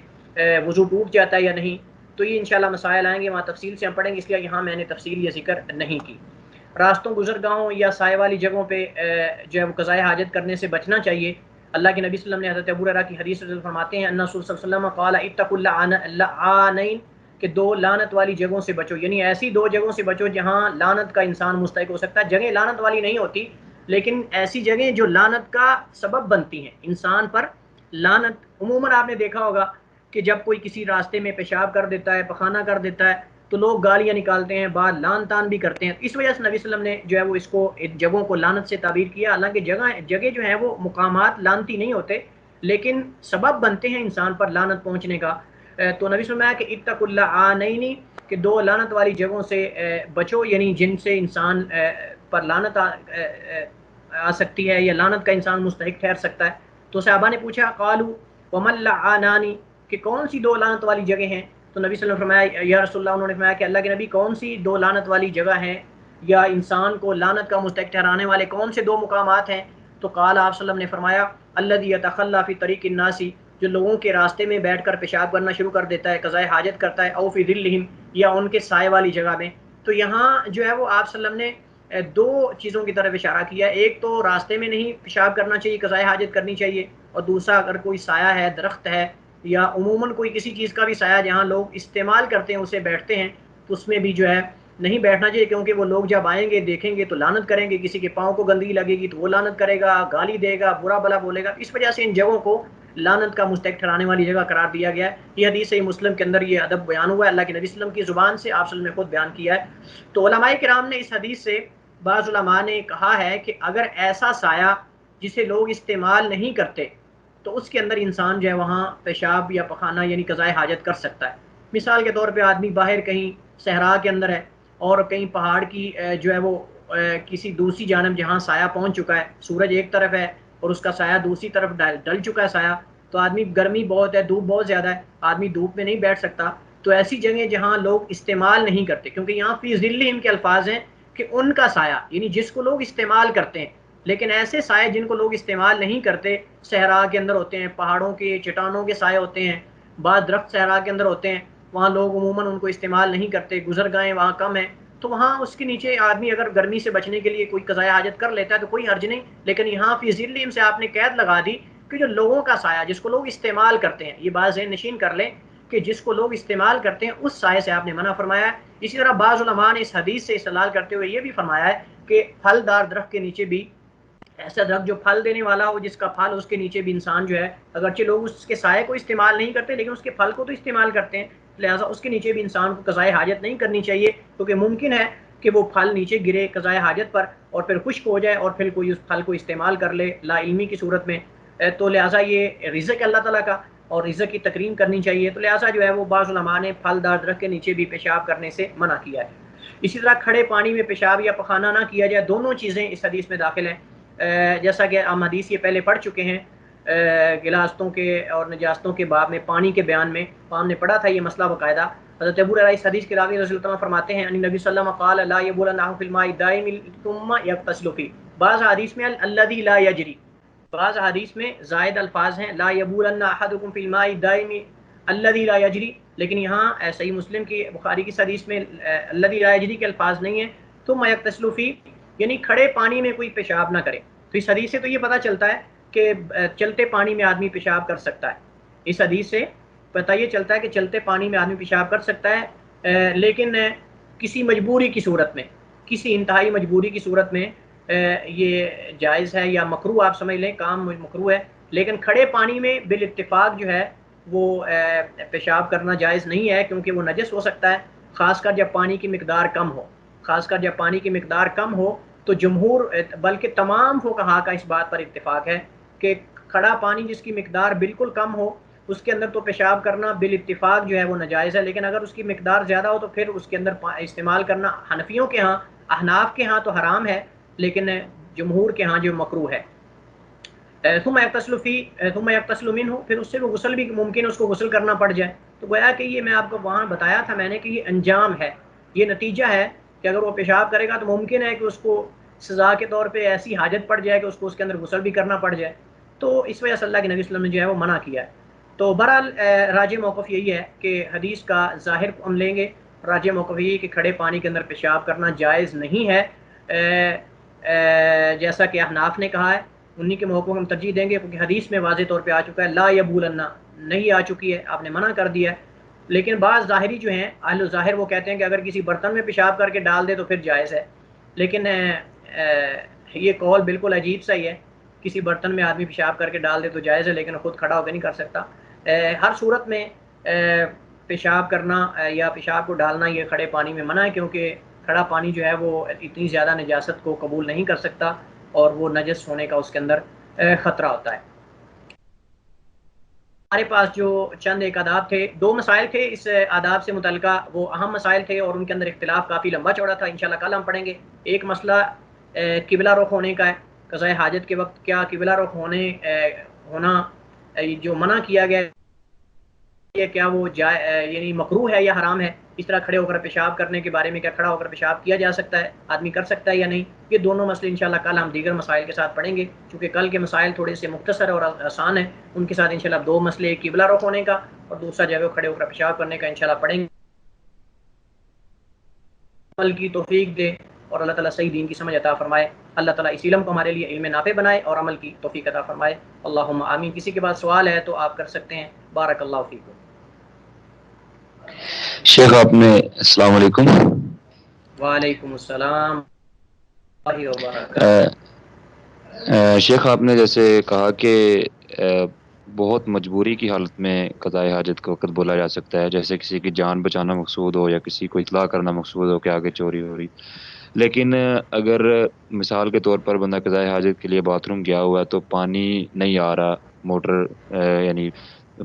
وضو ٹوٹ جاتا ہے یا نہیں، تو یہ انشاءاللہ مسائل آئیں گے، وہاں تفصیل سے ہم پڑھیں گے، اس لیے یہاں میں نے تفصیل یہ ذکر نہیں کی۔ راستوں گزرگاہوں یا سائے والی جگہوں پہ جو ہے وہ قضائے حاجت کرنے سے بچنا چاہیے۔ اللہ کے نبی صلی اللہ علیہ وسلم نے حضرت ابو ہریرہ کی حدیث سے فرماتے ہیں ان رسول صلی اللہ علیہ وسلم قال اتقوا اللعانین، کہ دو لعنت والی جگہوں سے بچو، یعنی ایسی دو جگہوں سے بچو جہاں لعنت کا انسان مستحق ہو سکتا ہے۔ جگہیں لعنت والی نہیں ہوتی، لیکن ایسی جگہیں جو لعنت کا سبب بنتی ہیں انسان پر لعنت۔ عموماً آپ نے دیکھا ہوگا کہ جب کوئی کسی راستے میں پیشاب کر دیتا ہے، پخانہ کر دیتا ہے، تو لوگ گالیاں نکالتے ہیں، بعد لعن تان بھی کرتے ہیں۔ اس وجہ سے نبی صلی اللہ علیہ وسلم نے جو ہے وہ اس کو جگہوں کو لعنت سے تعبیر کیا۔ حالانکہ جگہ جو ہیں وہ مقامات لعنتی نہیں ہوتے، لیکن سبب بنتے ہیں انسان پر لعنت پہنچنے کا۔ تو نبی صلی اللہ علیہ وسلم کہ اتقوا اللعانین، کہ دو لعنت والی جگہوں سے بچو، یعنی جن سے انسان پر لعنت آ سکتی ہے یا لعنت کا انسان مستحق ٹھہر سکتا ہے۔ تو صحابہ نے پوچھا قالوا وما اللعانان، کہ کون سی دو لعنت والی جگہ ہیں؟ تو نبی صلی اللہ علیہ وسلم فرمایا یا رسول اللہ، انہوں نے فرمایا کہ اللہ کے نبی کون سی دو لعنت والی جگہ ہیں، یا انسان کو لعنت کا مستحق ٹھہرانے والے کون سے دو مقامات ہیں؟ تو قال آپ صلی اللہ علیہ وسلم نے فرمایا الذی یتخلی فی طریق الناس، جو لوگوں کے راستے میں بیٹھ کر پیشاب کرنا شروع کر دیتا ہے، قضائے حاجت کرتا ہے، او فی ظلہم، یا ان کے سائے والی جگہ میں۔ تو یہاں جو ہے وہ آپ صلی اللہ علیہ وسلم نے دو چیزوں کی طرف اشارہ کیا، ایک تو راستے میں نہیں پیشاب کرنا چاہیے، قضائے حاجت کرنی چاہیے، اور دوسرا اگر کوئی سایہ ہے، درخت ہے، یا عموماً کوئی کسی چیز کا بھی سایہ جہاں لوگ استعمال کرتے ہیں اسے بیٹھتے ہیں، تو اس میں بھی جو ہے نہیں بیٹھنا چاہیے، کیونکہ وہ لوگ جب آئیں گے دیکھیں گے تو لعنت کریں گے، کسی کے پاؤں کو گندگی لگے گی تو وہ لعنت کرے گا، گالی دے گا، برا بلا بولے گا۔ اس وجہ سے ان جگہوں کو لعنت کا مستحق ٹھہرانے والی جگہ قرار دیا گیا ہے۔ یہ حدیث صحیح مسلم کے اندر یہ ادب بیان ہوا ہے، اللہ کے نبی صلی اللہ علیہ وسلم کی زبان سے آپ صلی اللہ علیہ وسلم نے خود بیان کیا ہے۔ تو علماء کرام نے اس حدیث سے، بعض علماء نے کہا ہے کہ اگر ایسا سایہ جسے لوگ استعمال نہیں کرتے تو اس کے اندر انسان جو ہے وہاں پیشاب یا پخانہ یعنی قضائے حاجت کر سکتا ہے۔ مثال کے طور پہ آدمی باہر کہیں صحرا کے اندر ہے، اور کہیں پہاڑ کی جو ہے وہ کسی دوسری جانب جہاں سایہ پہنچ چکا ہے، سورج ایک طرف ہے اور اس کا سایہ دوسری طرف ڈل چکا ہے سایہ، تو آدمی گرمی بہت ہے، دھوپ بہت زیادہ ہے، آدمی دھوپ میں نہیں بیٹھ سکتا۔ تو ایسی جگہیں جہاں لوگ استعمال نہیں کرتے، کیونکہ یہاں فی ظلہم کے الفاظ ہیں کہ ان کا سایہ، یعنی جس کو لوگ استعمال کرتے ہیں، لیکن ایسے سائے جن کو لوگ استعمال نہیں کرتے صحرا کے اندر ہوتے ہیں، پہاڑوں کے چٹانوں کے سائے ہوتے ہیں، بعض درخت صحرا کے اندر ہوتے ہیں، وہاں لوگ عموماً ان کو استعمال نہیں کرتے، گزرگاہیں وہاں کم ہیں، تو وہاں اس کے نیچے آدمی اگر گرمی سے بچنے کے لیے کوئی قضائے حاجت کر لیتا ہے تو کوئی حرج نہیں۔ لیکن یہاں فی ظلہم سے آپ نے قید لگا دی کہ جو لوگوں کا سایہ جس کو لوگ استعمال کرتے ہیں، یہ بات ذہن نشین کر لیں کہ جس کو لوگ استعمال کرتے ہیں اس سائے سے آپ نے منع فرمایا ہے۔ اسی طرح بعض علماء نے اس حدیث سے استدلال کرتے ہوئے یہ بھی فرمایا ہے کہ پھلدار درخت کے نیچے بھی، ایسا درخت جو پھل دینے والا ہو، جس کا پھل اس کے نیچے بھی انسان جو ہے، اگرچہ لوگ اس کے سائے کو استعمال نہیں کرتے لیکن اس کے پھل کو تو استعمال کرتے ہیں، لہٰذا اس کے نیچے بھی انسان کو قضائے حاجت نہیں کرنی چاہیے، کیونکہ ممکن ہے کہ وہ پھل نیچے گرے قضائے حاجت پر اور پھر خشک ہو جائے اور پھر کوئی اس پھل کو استعمال کر لے لا علمی کی صورت میں۔ تو لہٰذا یہ رزق اللہ تعالیٰ کا اور رزق کی تکریم کرنی چاہیے، تو لہٰذا جو ہے وہ بعض علماء نے پھلدار درخت کے نیچے بھی پیشاب کرنے سے منع کیا ہے۔ اسی طرح کھڑے پانی میں پیشاب یا پخانہ نہ کیا جائے، دونوں چیزیں اس حدیث میں داخل ہیں۔ جیسا کہ ہم حدیث یہ پہلے پڑھ چکے ہیں غلاظتوں کے اور نجاستوں کے باب میں، پانی کے بیان میں ہم نے پڑھا تھا یہ مسئلہ باقاعدہ۔ حضرت ابو ہریرہ اس حدیث کے راوی رضی اللہ عنہ فرماتے ہیں ان نبی صلی اللہ علیہ وسلم قال لا يبول الناس في الماء الدائم ثم يغتسل فيه. بعض حدیث میں الذي لا يجري، بعض حدیث میں زائد الفاظ ہیں لا يبولن احدكم في الماء الدائم الذي لا يجري، لیکن یہاں صحیح مسلم کی بخاری کی حدیث میں الذي لا يجري کے الفاظ نہیں ہیں، ثم يغتسل فيه یعنی کھڑے پانی میں کوئی پیشاب نہ کرے. تو اس حدیث سے تو یہ پتہ چلتا ہے کہ چلتے پانی میں آدمی پیشاب کر سکتا ہے. اس حدیث سے پتہ یہ چلتا ہے کہ چلتے پانی میں آدمی پیشاب کر سکتا ہے، لیکن کسی مجبوری کی صورت میں، کسی انتہائی مجبوری کی صورت میں یہ جائز ہے یا مکروہ آپ سمجھ لیں، کام مکروہ ہے. لیکن کھڑے پانی میں بالاتفاق جو ہے وہ پیشاب کرنا جائز نہیں ہے، کیونکہ وہ نجس ہو سکتا ہے، خاص کر جب پانی کی مقدار کم ہو. خاص کر جب پانی کی مقدار کم ہو تو جمہور بلکہ تمام فقہا کا اس بات پر اتفاق ہے کہ کھڑا پانی جس کی مقدار بالکل کم ہو اس کے اندر تو پیشاب کرنا بالاتفاق جو ہے وہ ناجائز ہے. لیکن اگر اس کی مقدار زیادہ ہو تو پھر اس کے اندر استعمال کرنا حنفیوں کے ہاں، احناف کے ہاں تو حرام ہے، لیکن جمہور کے ہاں جو مکروہ ہے. ثم یغتسل فی ثم یغتسل منہ، پھر اس سے وہ غسل بھی ممکن اس کو غسل کرنا پڑ جائے. تو گویا کہ یہ میں آپ کو وہاں بتایا تھا میں نے کہ یہ انجام ہے، یہ نتیجہ ہے کہ اگر وہ پیشاب کرے گا تو ممکن ہے کہ اس کو سزا کے طور پہ ایسی حاجت پڑ جائے کہ اس کو اس کے اندر غسل بھی کرنا پڑ جائے. تو اس وجہ سے اللہ کے نبی صلی اللہ علیہ وسلم نے جو ہے وہ منع کیا ہے. تو بہرحال راجح موقف یہی ہے کہ حدیث کا ظاہر ہم لیں گے، راجح موقف یہی ہے کہ کھڑے پانی کے اندر پیشاب کرنا جائز نہیں ہے، جیسا کہ احناف نے کہا ہے. انہی کے موقف ہم ترجیح دیں گے کیونکہ حدیث میں واضح طور پہ آ چکا ہے لا یبولن، نہیں آ چکی ہے، آپ نے منع کر دیا ہے. لیکن بعض ظاہری جو ہیں اہل ظاہر وہ کہتے ہیں کہ اگر کسی برتن میں پیشاب کر کے ڈال دے تو پھر جائز ہے. لیکن یہ قول بالکل عجیب سا ہی ہے، کسی برتن میں آدمی پیشاب کر کے ڈال دے تو جائز ہے لیکن خود کھڑا ہو کے نہیں کر سکتا. ہر صورت میں پیشاب کرنا یا پیشاب کو ڈالنا یہ کھڑے پانی میں منع ہے، کیونکہ کھڑا پانی جو ہے وہ اتنی زیادہ نجاست کو قبول نہیں کر سکتا اور وہ نجس ہونے کا اس کے اندر خطرہ ہوتا ہے. ہمارے پاس جو چند ایک آداب تھے، دو مسائل تھے اس آداب سے متعلقہ، وہ اہم مسائل تھے اور ان کے اندر اختلاف کافی لمبا چوڑا تھا. انشاءاللہ کل ہم پڑھیں گے. ایک مسئلہ قبلہ رخ ہونے کا ہے، قضاء حاجت کے وقت کیا قبلہ رخ ہونا جو منع کیا گیا ہے کیا وہ یعنی مکروہ ہے یا حرام ہے. اس طرح کھڑے ہو کر پیشاب کرنے کے بارے میں کیا کھڑا ہو کر پیشاب کیا جا سکتا ہے، آدمی کر سکتا ہے یا نہیں. یہ دونوں مسئلے انشاءاللہ کل ہم دیگر مسائل کے ساتھ پڑھیں گے، چونکہ کل کے مسائل تھوڑے سے مختصر اور آسان ہیں. ان کے ساتھ انشاءاللہ دو مسئلے، ایک قبلہ رخ ہونے کا اور دوسرا جگہ کھڑے ہو کر پیشاب کرنے کا انشاءاللہ پڑھیں گے. عمل کی توفیق دے اور اللہ تعالیٰ صحیح دین کی سمجھ عطا فرمائے. اللہ تعالیٰ اس علم کو ہمارے لیے علم نافع بنائے اور عمل کی توفیق عطا فرمائے. اللہم آمین. کسی کے بعد سوال ہے تو آپ کر سکتے ہیں. بارک اللہ فیکم. شیخ آپ نے السلام علیکم. وعلیکم السلام شیخ آپ نے جیسے کہا کہ بہت مجبوری کی حالت میں قضاء حاجت کے وقت بولا جا سکتا ہے، جیسے کسی کی جان بچانا مقصود ہو یا کسی کو اطلاع کرنا مقصود ہو کہ آگے چوری ہو رہی. لیکن اگر مثال کے طور پر بندہ قضاء حاجت کے لیے باتھ روم گیا ہوا ہے تو پانی نہیں آ رہا، موٹر یعنی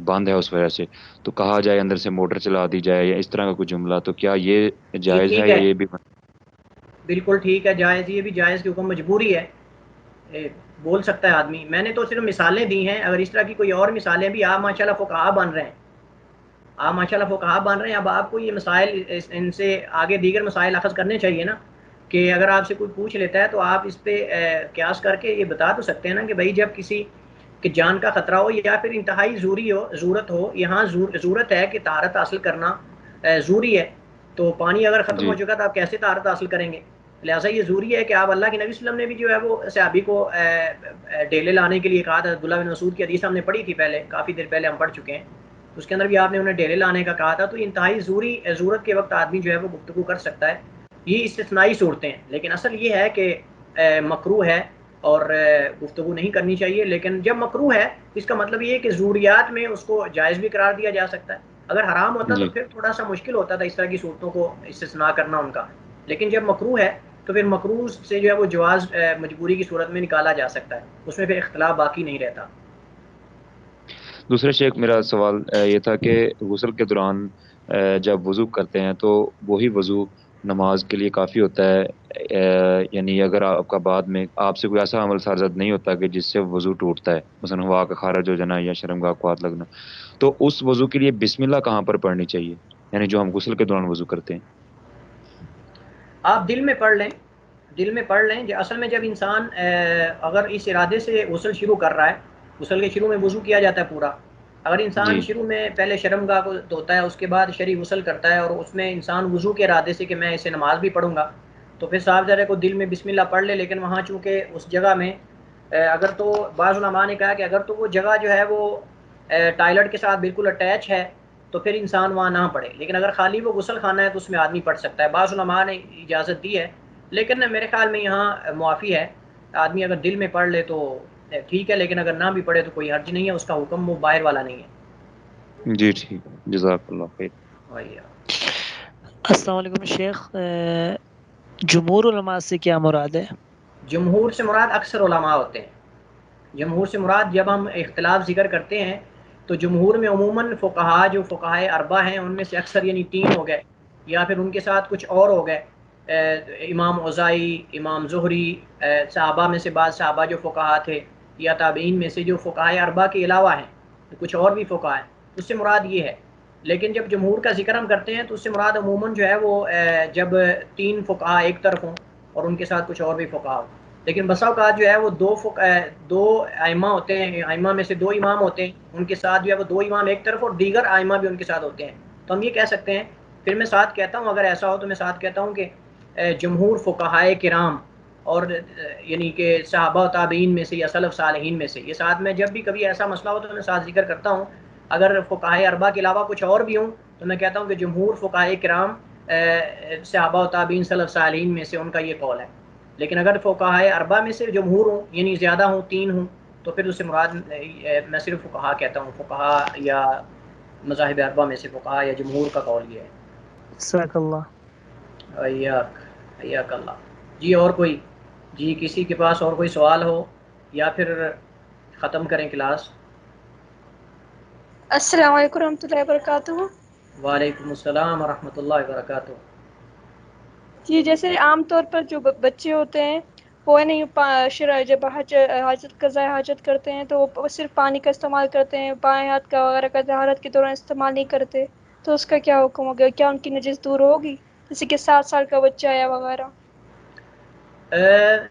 بند ہے اس وجہ سے، تو کہا جائے اندر سے موٹر چلا دی جائے یا اس طرح کا کوئی جملہ، تو کیا یہ جائز ہے ٹھیک یا یہ بھی بالکل ٹھیک ہے، جائز، یہ بھی جائز کیونکہ مجبوری ہے، بول سکتا ہے آدمی. میں نے تو صرف مثالیں دی ہیں، اگر اس طرح کی کوئی اور مثالیں بھی آپ ماشاءاللہ فقہا بن رہے ہیں، آپ ماشاءاللہ فقہا بن رہے ہیں، اب آپ کو یہ مسائل ان سے آگے دیگر مسائل اخذ کرنے چاہیے نا، کہ اگر آپ سے کوئی پوچھ لیتا ہے تو آپ اس پہ قیاس کر کے یہ بتا تو سکتے ہیں نا کہ بھائی جب کسی کہ جان کا خطرہ ہو یا پھر انتہائی ضرورت ہو، یہاں ضرورت ہے کہ طہارت حاصل کرنا ضروری ہے، تو پانی اگر ختم ہو جی چکا تو آپ کیسے طہارت حاصل کریں گے. لہٰذا یہ ضروری ہے کہ آپ، اللہ کے نبی صلی اللہ علیہ وسلم نے بھی جو ہے وہ صحابی کو ڈیلے لانے کے لیے کہا تھا. عبداللہ بن مسعود کی حدیث ہم نے پڑھی تھی پہلے، کافی دیر پہلے ہم پڑھ چکے ہیں، اس کے اندر بھی آپ نے انہیں ڈیلے لانے کا کہا تھا. تو انتہائی ضرورت کے وقت آدمی جو ہے وہ گفتگو کر سکتا ہے. یہ استثنائی صورتیں ہیں، لیکن اصل یہ ہے کہ مکروہ ہے اور گفتگو نہیں کرنی چاہیے. لیکن جب مکروہ ہے اس کا مطلب یہ ہے کہ ضروریات میں اس کو جائز بھی قرار دیا جا سکتا ہے. اگر حرام ہوتا تو جی پھر تھوڑا سا مشکل ہوتا تھا اس طرح کی صورتوں کو استثناء کرنا ان کا. لیکن جب مکروہ ہے تو پھر مکروہ سے جو ہے وہ جواز مجبوری کی صورت میں نکالا جا سکتا ہے، اس میں پھر اختلاف باقی نہیں رہتا. دوسرے شیخ میرا سوال یہ تھا کہ غسل کے دوران جب وضو کرتے ہیں تو وہی وضو نماز کے لیے کافی ہوتا ہے، یعنی اگر آپ کا بعد میں آپ سے کوئی ایسا عمل سرزد نہیں ہوتا کہ جس سے وضو ٹوٹتا ہے، مثلا ہوا کا خارج ہو جانا یا شرمگاہ کو ہاتھ لگنا، تو اس وضو کے لیے بسم اللہ کہاں پر پڑھنی چاہیے؟ یعنی جو ہم غسل کے دوران وضو کرتے ہیں؟ آپ دل میں پڑھ لیں، دل میں پڑھ لیں کہ اصل میں جب انسان اگر اس ارادے سے غسل شروع کر رہا ہے، غسل کے شروع میں وضو کیا جاتا ہے پورا، اگر انسان جی شروع میں پہلے شرمگاہ کو دھوتا ہے، اس کے بعد شرعی غسل کرتا ہے، اور اس میں انسان وضو کے ارادے سے کہ میں اسے نماز بھی پڑھوں گا، تو پھر صاحب ذرا کو دل میں بسم اللہ پڑھ لے، لیکن وہاں چونکہ اس جگہ میں اگر تو بعض علماء نے کہا کہ اگر تو وہ جگہ جو ہے وہ ٹائلٹ کے ساتھ بالکل اٹیچ ہے تو پھر انسان وہاں نہ پڑھے، لیکن اگر خالی وہ غسل خانہ ہے تو اس میں آدمی پڑھ سکتا ہے۔ بعض علماء نے اجازت دی ہے، لیکن میرے خیال میں یہاں معافی ہے، آدمی اگر دل میں پڑھ لے تو ٹھیک ہے، لیکن اگر نہ بھی پڑھے تو کوئی حرج نہیں ہے، اس کا حکم وہ باہر والا نہیں ہے۔ جی ٹھیک، جزاک اللہ خیر۔ وہی ہے۔ السلام علیکم شیخ، جمہور علماء سے کیا مراد ہے؟ جمہور سے مراد اکثر علماء ہوتے ہیں۔ جمہور سے مراد جب ہم اختلاف ذکر کرتے ہیں تو جمہور میں عموماً فقہا جو فقہائے اربع ہیں ان میں سے اکثر یعنی 3 ہو گئے، یا پھر ان کے ساتھ کچھ اور ہو گئے، امام اوزاعی، امام زہری، صحابہ میں سے بعض صحابہ جو فقہا تھے، یا تابعین میں سے جو فقہائے اربع کے علاوہ ہیں کچھ اور بھی فقہا ہیں، اس سے مراد یہ ہے۔ لیکن جب جمہور کا ذکر ہم کرتے ہیں تو اس سے مراد عموماً جو ہے وہ جب 3 فقہا ایک طرف ہوں اور ان کے ساتھ کچھ اور بھی فقہا ہوں، لیکن بسا اوقات جو ہے وہ دو ائمہ ہوتے ہیں، ائمہ میں سے 2 امام ہوتے ہیں، ان کے ساتھ جو ہے وہ 2 امام ایک طرف اور دیگر ائمہ بھی ان کے ساتھ ہوتے ہیں، تو ہم یہ کہہ سکتے ہیں، پھر میں ساتھ کہتا ہوں اگر ایسا ہو تو میں ساتھ کہتا ہوں کہ جمہور فقہائے کرام اور یعنی کہ صحابہ و تابعین میں سے یا سلف صالحین میں سے، یہ ساتھ میں جب بھی کبھی ایسا مسئلہ ہو تو میں ساتھ ذکر کرتا ہوں۔ اگر فقہائے اربع کے علاوہ کچھ اور بھی ہوں تو میں کہتا ہوں کہ جمہور فقہائے کرام صحابہ و تابعین سلف صالحین میں سے ان کا یہ قول ہے، لیکن اگر فقہائے اربع میں سے جمہور ہوں یعنی زیادہ ہوں 3 ہوں تو پھر اس سے مراد میں صرف فقہا کہتا ہوں، فقہا یا مذاہب اربع میں سے فقہا یا جمہور کا قول یہ ہے۔ جزاک اللہ۔ حیاک اللہ۔ جی اور کوئی؟ جی کسی کے پاس اور کوئی سوال ہو یا پھر ختم کریں کلاس؟ السلام علیکم ورحمۃ اللہ وبرکاتہ۔ وعلیکم السلام ورحمۃ اللہ وبرکاتہ۔ جی جیسے عام طور پر جو بچے ہوتے ہیں وہ ہے نہیں جب حاجت قضاء حاجت کرتے ہیں تو وہ صرف پانی کا استعمال کرتے ہیں، بائیں ہاتھ کا وغیرہ کا طہارت کے دوران استعمال نہیں کرتے، تو اس کا کیا حکم ہو گیا؟ کیا ان کی نجس دور ہوگی جیسے کہ 7 سال کا بچہ ہے وغیرہ؟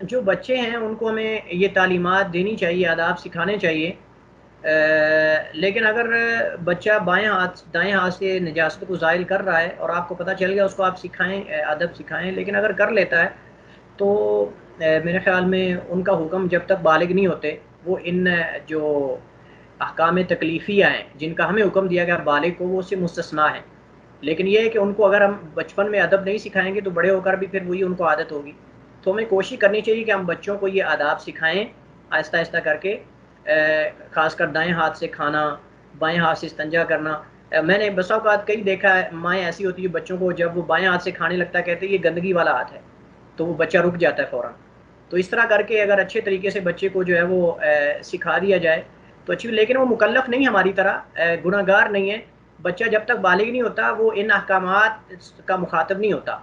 جو بچے ہیں ان کو ہمیں یہ تعلیمات دینی چاہیے، آداب سکھانے چاہیے، لیکن اگر بچہ دائیں ہاتھ سے نجاست کو زائل کر رہا ہے اور آپ کو پتہ چل گیا، اس کو آپ سکھائیں، ادب سکھائیں، لیکن اگر کر لیتا ہے تو میرے خیال میں ان کا حکم جب تک بالغ نہیں ہوتے، وہ ان جو احکام تکلیفیہ ہیں جن کا ہمیں حکم دیا گیا بالغ کو، وہ اس سے مستثنا ہیں، لیکن یہ ہے کہ ان کو اگر ہم بچپن میں ادب نہیں سکھائیں گے تو بڑے ہو کر بھی پھر وہی ان کو عادت ہوگی، تو ہمیں کوشش کرنی چاہیے کہ ہم بچوں کو یہ آداب سکھائیں آہستہ آہستہ کر کے، خاص کر دائیں ہاتھ سے کھانا، بائیں ہاتھ سے استنجا کرنا۔ میں نے بسا اوقات کئی دیکھا ہے، مائیں ایسی ہوتی ہے بچوں کو جب وہ بائیں ہاتھ سے کھانے لگتا ہے کہتے ہیں یہ گندگی والا ہاتھ ہے، تو وہ بچہ رک جاتا ہے فوراً۔ تو اس طرح کر کے اگر اچھے طریقے سے بچے کو جو ہے وہ سکھا دیا جائے تو اچھی، لیکن وہ مکلف نہیں ہماری طرح، گناہ گار نہیں ہے۔ بچہ جب تک بالغ نہیں ہوتا وہ ان احکامات کا مخاطب نہیں ہوتا،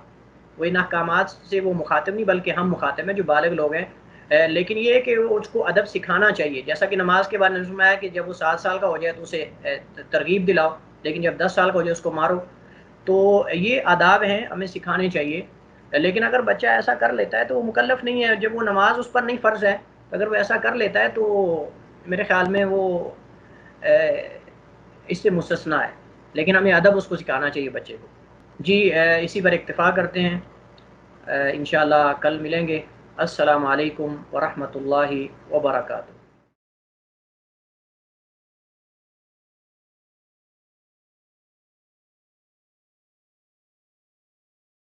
وہ ان احکامات سے وہ مخاطب نہیں، بلکہ ہم مخاطب ہیں جو بالغ لوگ ہیں، لیکن یہ ہے کہ اس کو ادب سکھانا چاہیے، جیسا کہ نماز کے بعد نے فرمایا کہ جب وہ 7 سال کا ہو جائے تو اسے ترغیب دلاؤ، لیکن جب 10 سال کا ہو جائے اس کو مارو، تو یہ آداب ہیں ہمیں سکھانے چاہیے۔ لیکن اگر بچہ ایسا کر لیتا ہے تو وہ مکلف نہیں ہے، جب وہ نماز اس پر نہیں فرض ہے، اگر وہ ایسا کر لیتا ہے تو میرے خیال میں وہ اس سے مستثنا ہے، لیکن ہمیں ادب اس کو سکھانا چاہیے بچے کو۔ جی اسی پر اکتفا کرتے ہیں، انشاءاللہ کل ملیں گے۔ السلام علیکم ورحمۃ اللہ وبرکاتہ۔